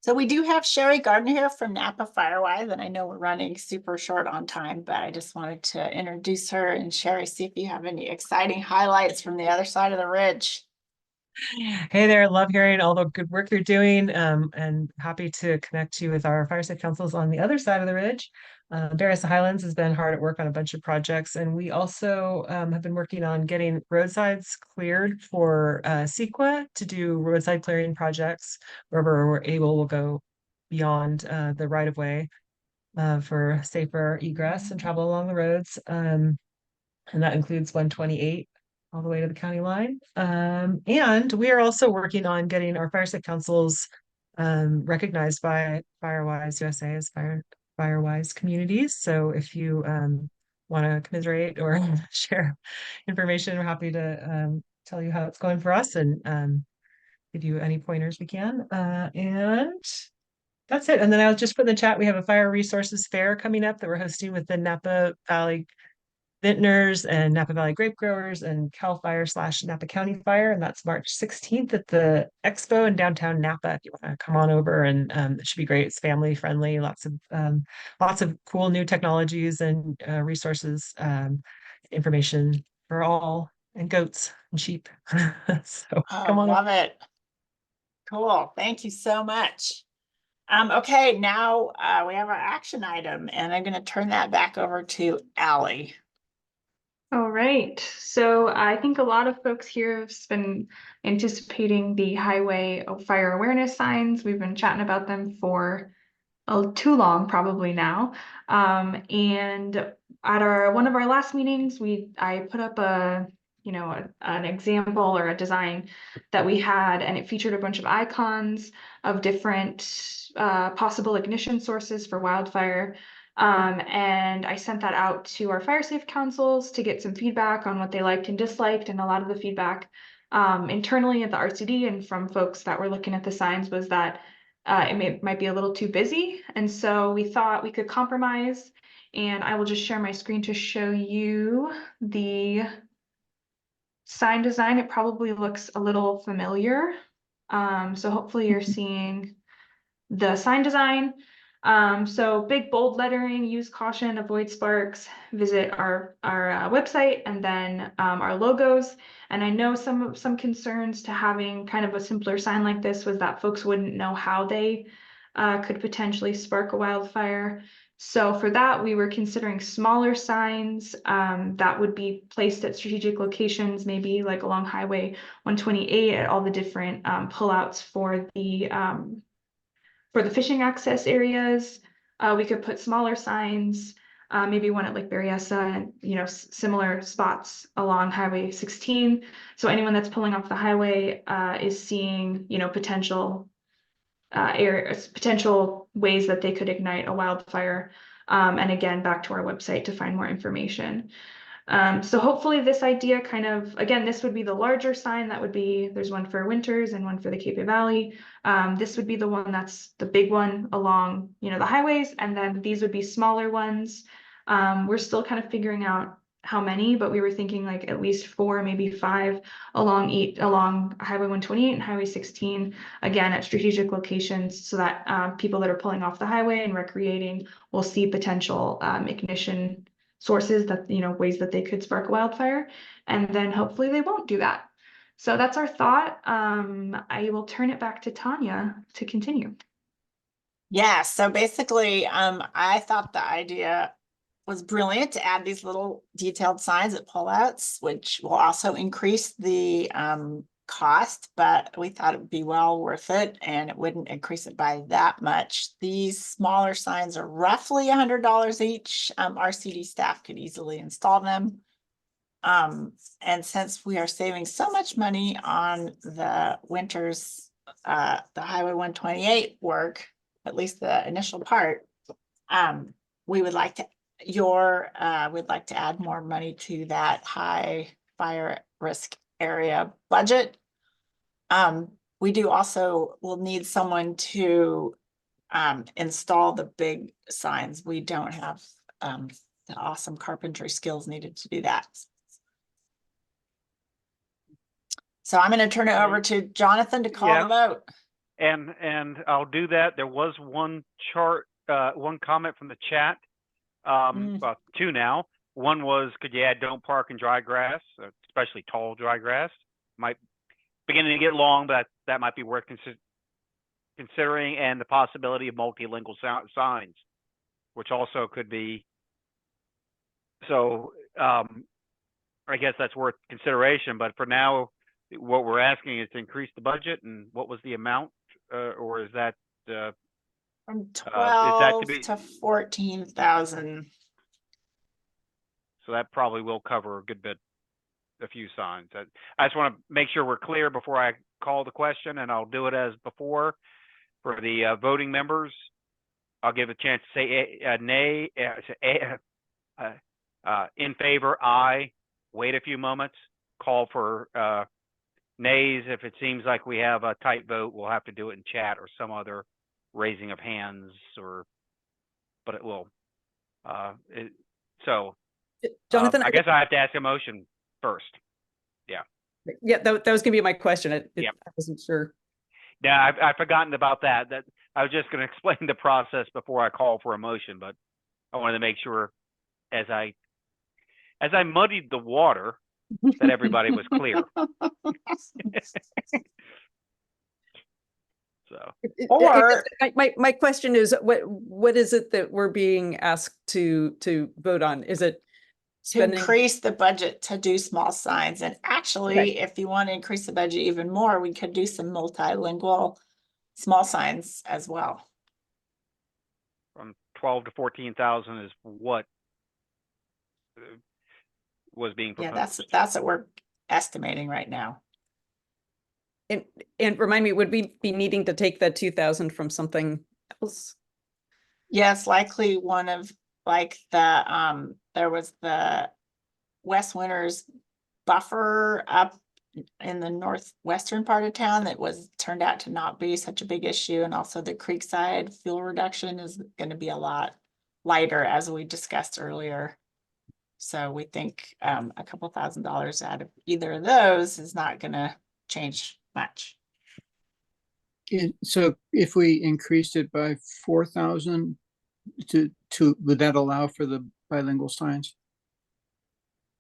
So we do have Sherry Gardner here from Napa Firewise, and I know we're running super short on time, but I just wanted to introduce her. And Sherry, see if you have any exciting highlights from the other side of the ridge. Hey there, love hearing all the good work you're doing, and happy to connect you with our fire safe councils on the other side of the ridge. Berryessa Highlands has been hard at work on a bunch of projects, and we also have been working on getting roadsides cleared for CEQA to do roadside clearing projects. Wherever we're able, we'll go beyond the right-of-way for safer egress and travel along the roads. And that includes 128 all the way to the county line. And we are also working on getting our fire safe councils recognized by Firewise USA as Firewise communities. So if you want to commiserate or share information, we're happy to tell you how it's going for us and give you any pointers we can. And that's it. And then I'll just put in the chat, we have a fire resources fair coming up that we're hosting with the Napa Valley Vintners and Napa Valley Grape Growers and Cal Fire / Napa County Fire. And that's March 16th at the Expo in downtown Napa. If you want to come on over, and it should be great. It's family friendly, lots of cool new technologies and resources, information for all, and goats and sheep. So come on love it. Cool, thank you so much. Okay, now we have our action item, and I'm going to turn that back over to Allie. All right, so I think a lot of folks here have been anticipating the highway fire awareness signs. We've been chatting about them for too long, probably now. And at one of our last meetings, I put up an example or a design that we had, and it featured a bunch of icons of different possible ignition sources for wildfire. And I sent that out to our fire safe councils to get some feedback on what they liked and disliked. And a lot of the feedback internally at the RCD and from folks that were looking at the signs was that it might be a little too busy. And so we thought we could compromise, and I will just share my screen to show you the sign design. It probably looks a little familiar. So hopefully you're seeing the sign design. So big bold lettering, use caution, avoid sparks, visit our website, and then our logos. And I know some concerns to having kind of a simpler sign like this was that folks wouldn't know how they could potentially spark a wildfire. So for that, we were considering smaller signs that would be placed at strategic locations, maybe like along Highway 128 at all the different pullouts for the fishing access areas. We could put smaller signs maybe one at like Berryessa and, you know, similar spots along Highway 16. So anyone that's pulling off the highway is seeing, you know, potential areas, potential ways that they could ignite a wildfire. And again, back to our website to find more information. So hopefully this idea kind of, again, this would be the larger sign that would be, there's one for Winters and one for the Cape Valley. This would be the one that's the big one along, you know, the highways, and then these would be smaller ones. We're still kind of figuring out how many, but we were thinking like at least 4, maybe 5 along Highway 128 and Highway 16, again at strategic locations, so that people that are pulling off the highway and recreating will see potential ignition sources, that, you know, ways that they could spark a wildfire, and then hopefully they won't do that. So that's our thought. I will turn it back to Tanya to continue. Yeah, so basically, I thought the idea was brilliant to add these little detailed signs at pullouts, which will also increase the cost, but we thought it would be well worth it and it wouldn't increase it by that much. These smaller signs are roughly $100 each. Our CD staff could easily install them. And since we are saving so much money on the Winters, the Highway 128 work, at least the initial part, we would like to we'd like to add more money to that high fire risk area budget. We do also will need someone to install the big signs. We don't have the awesome carpentry skills needed to do that. So I'm going to turn it over to Jonathan to call the vote. And I'll do that. There was one comment from the chat. Well, 2 now. One was, could you add don't park in dry grass, especially tall dry grass? Might beginning to get long, but that might be worth considering, and the possibility of multilingual signs, which also could be. So I guess that's worth consideration, but for now, what we're asking is to increase the budget. And what was the amount, or is that from 12 to 14,000? So that probably will cover a good bit, a few signs. I just want to make sure we're clear before I call the question, and I'll do it as before. For the voting members, I'll give a chance to say nay, in favor, aye. Wait a few moments, call for nays. If it seems like we have a tight vote, we'll have to do it in chat or some other raising of hands, but it will. Jonathan, I guess I have to ask a motion first. Yeah. Yeah, that was gonna be my question. I wasn't sure. Yeah, I've forgotten about that. That I was just going to explain the process before I call for a motion, but I wanted to make sure as I muddied the water that everybody was clear. So, or my question is, what is it that we're being asked to vote on? Is it spending? To increase the budget to do small signs? And actually, if you want to increase the budget even more, we could do some multilingual small signs as well. From 12 to 14,000 is what was being proposed. Yeah, that's what we're estimating right now. And remind me, would we be needing to take that 2,000 from something else? Yes, likely one of like the there was the West Winters buffer up in the northwestern part of town that turned out to not be such a big issue, and also the Creekside fuel reduction is going to be a lot lighter, as we discussed earlier. So we think a couple $1,000s out of either of those is not going to change much. So if we increased it by 4,000 would that allow for the bilingual signs?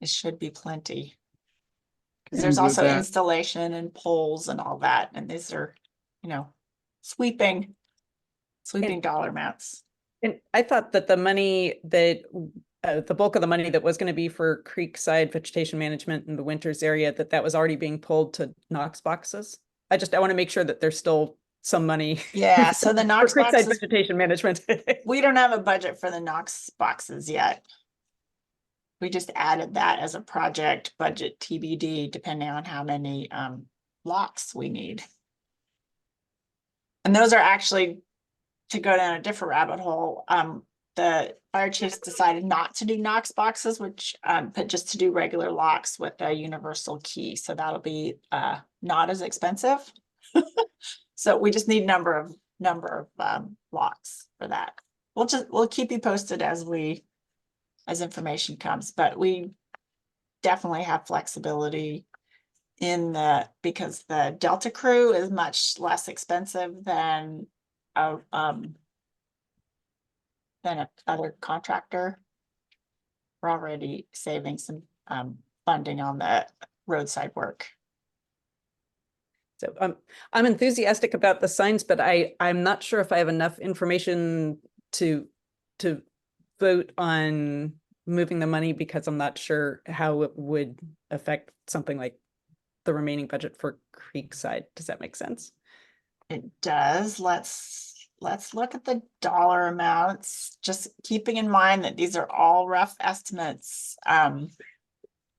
It should be plenty. Because there's also installation and poles and all that. And these are, you know, sweeping dollar amounts. And I thought that the money that the bulk of the money that was going to be for Creekside vegetation management in the Winters area, that was already being pulled to Knox boxes. I want to make sure that they're still some money. Yeah, so the for Knox creekside boxes, vegetation management. we don't have a budget for the Knox boxes yet. We just added that as a project budget TBD, depending on how many locks we need. And those are actually, to go down a different rabbit hole, the fire chiefs decided not to do Knox boxes, which but just to do regular locks with a universal key. So that'll be not as expensive. So we just need number of locks for that. We'll keep you posted as information comes, but we definitely have flexibility in because the Delta crew is much less expensive than other contractor. We're already saving some funding on the roadside work. So I'm enthusiastic about the signs, but I'm not sure if I have enough information to vote on moving the money, because I'm not sure how it would affect something like the remaining budget for Creekside. Does that make sense? It does. Let's look at the dollar amounts, just keeping in mind that these are all rough estimates, and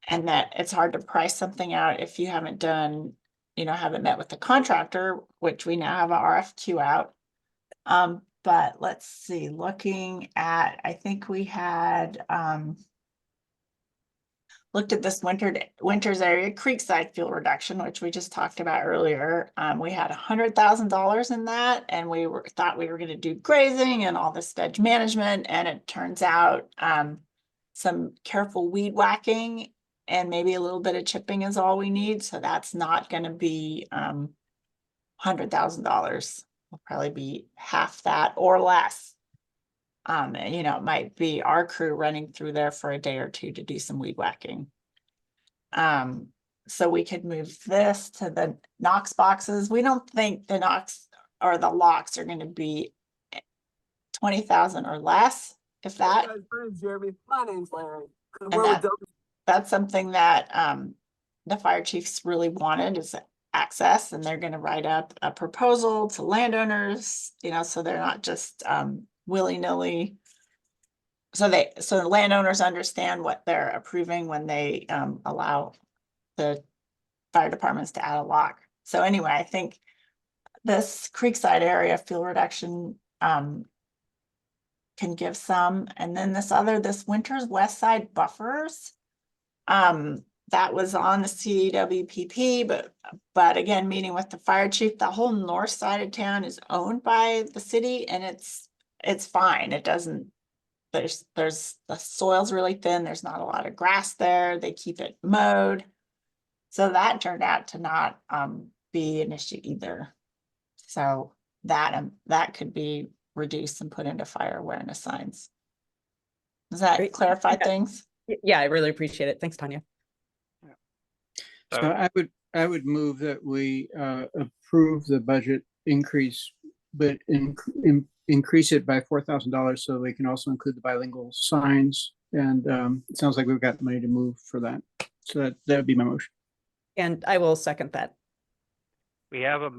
that it's hard to price something out if you haven't done, haven't met with the contractor, which we now have an RFQ out. But let's see, looking at, I think we had looked at this Winters area Creekside fuel reduction, which we just talked about earlier. We had $100,000 in that, and we thought we were going to do grazing and all this veg management, and it turns out some careful weed whacking and maybe a little bit of chipping is all we need. So that's not going to be $100,000. Will probably be half that or less. It might be our crew running through there for a day or two to do some weed whacking. So we could move this to the Knox boxes. We don't think the Knox or the locks are going to be 20,000 or less, if that. My name's Larry. And that's something that the fire chiefs really wanted, is access, and they're going to write up a proposal to landowners, so they're not just willy-nilly. So the landowners understand what they're approving when they allow the fire departments to add a lock. So anyway, I think this Creekside area fuel reduction can give some, and then this Winters West Side buffers, that was on the CWPP, but again, meeting with the fire chief, the whole north side of town is owned by the city, and it's fine. It doesn't, there's the soil's really thin. There's not a lot of grass there. They keep it mowed. So that turned out to not be an issue either. So that could be reduced and put into fire awareness signs. Does that clarify things? Yeah, I really appreciate it. Thanks, Tanya. So I would move that we approve the budget increase, but increase it by $4,000 so we can also include the bilingual signs. And it sounds like we've got money to move for that. So that would be my motion. And I will second that. We have a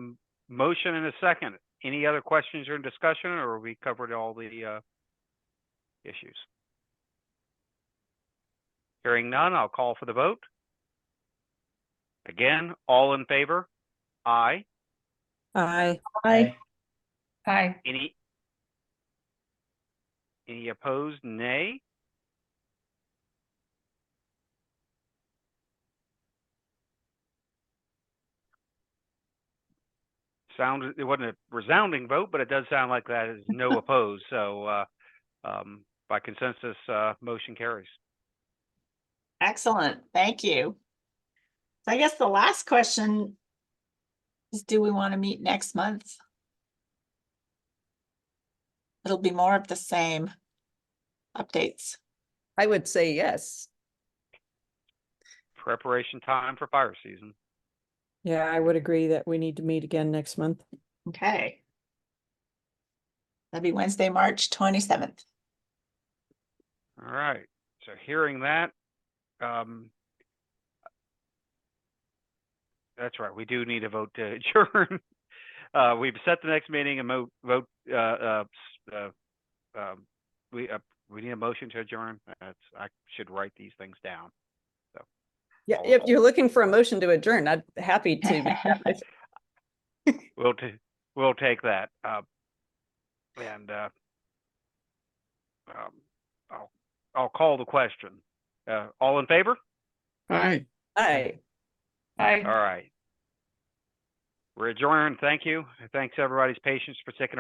motion and a second. Any other questions or discussion, or have we covered all the issues? Hearing none, I'll call for the vote. Again, all in favor? Aye. Aye. Aye. Aye. Any opposed? Nay. It wasn't a resounding vote, but it does sound like that is no opposed. So by consensus, motion carries. Excellent. Thank you. So I guess the last question is, do we want to meet next month? It'll be more of the same updates. I would say yes. Preparation time for fire season. Yeah, I would agree that we need to meet again next month. Okay. That'd be Wednesday, March 27th. All right. So hearing that, that's right. We do need a vote to adjourn. we've set the next meeting and vote, we need a motion to adjourn. I should write these things down. So. Yeah, if you're looking for a motion to adjourn, I'd happy to. We'll take that. And I'll call the question. All in favor? Aye. Aye. Aye. All right. We're adjourned. Thank you. Thanks everybody's patience for sticking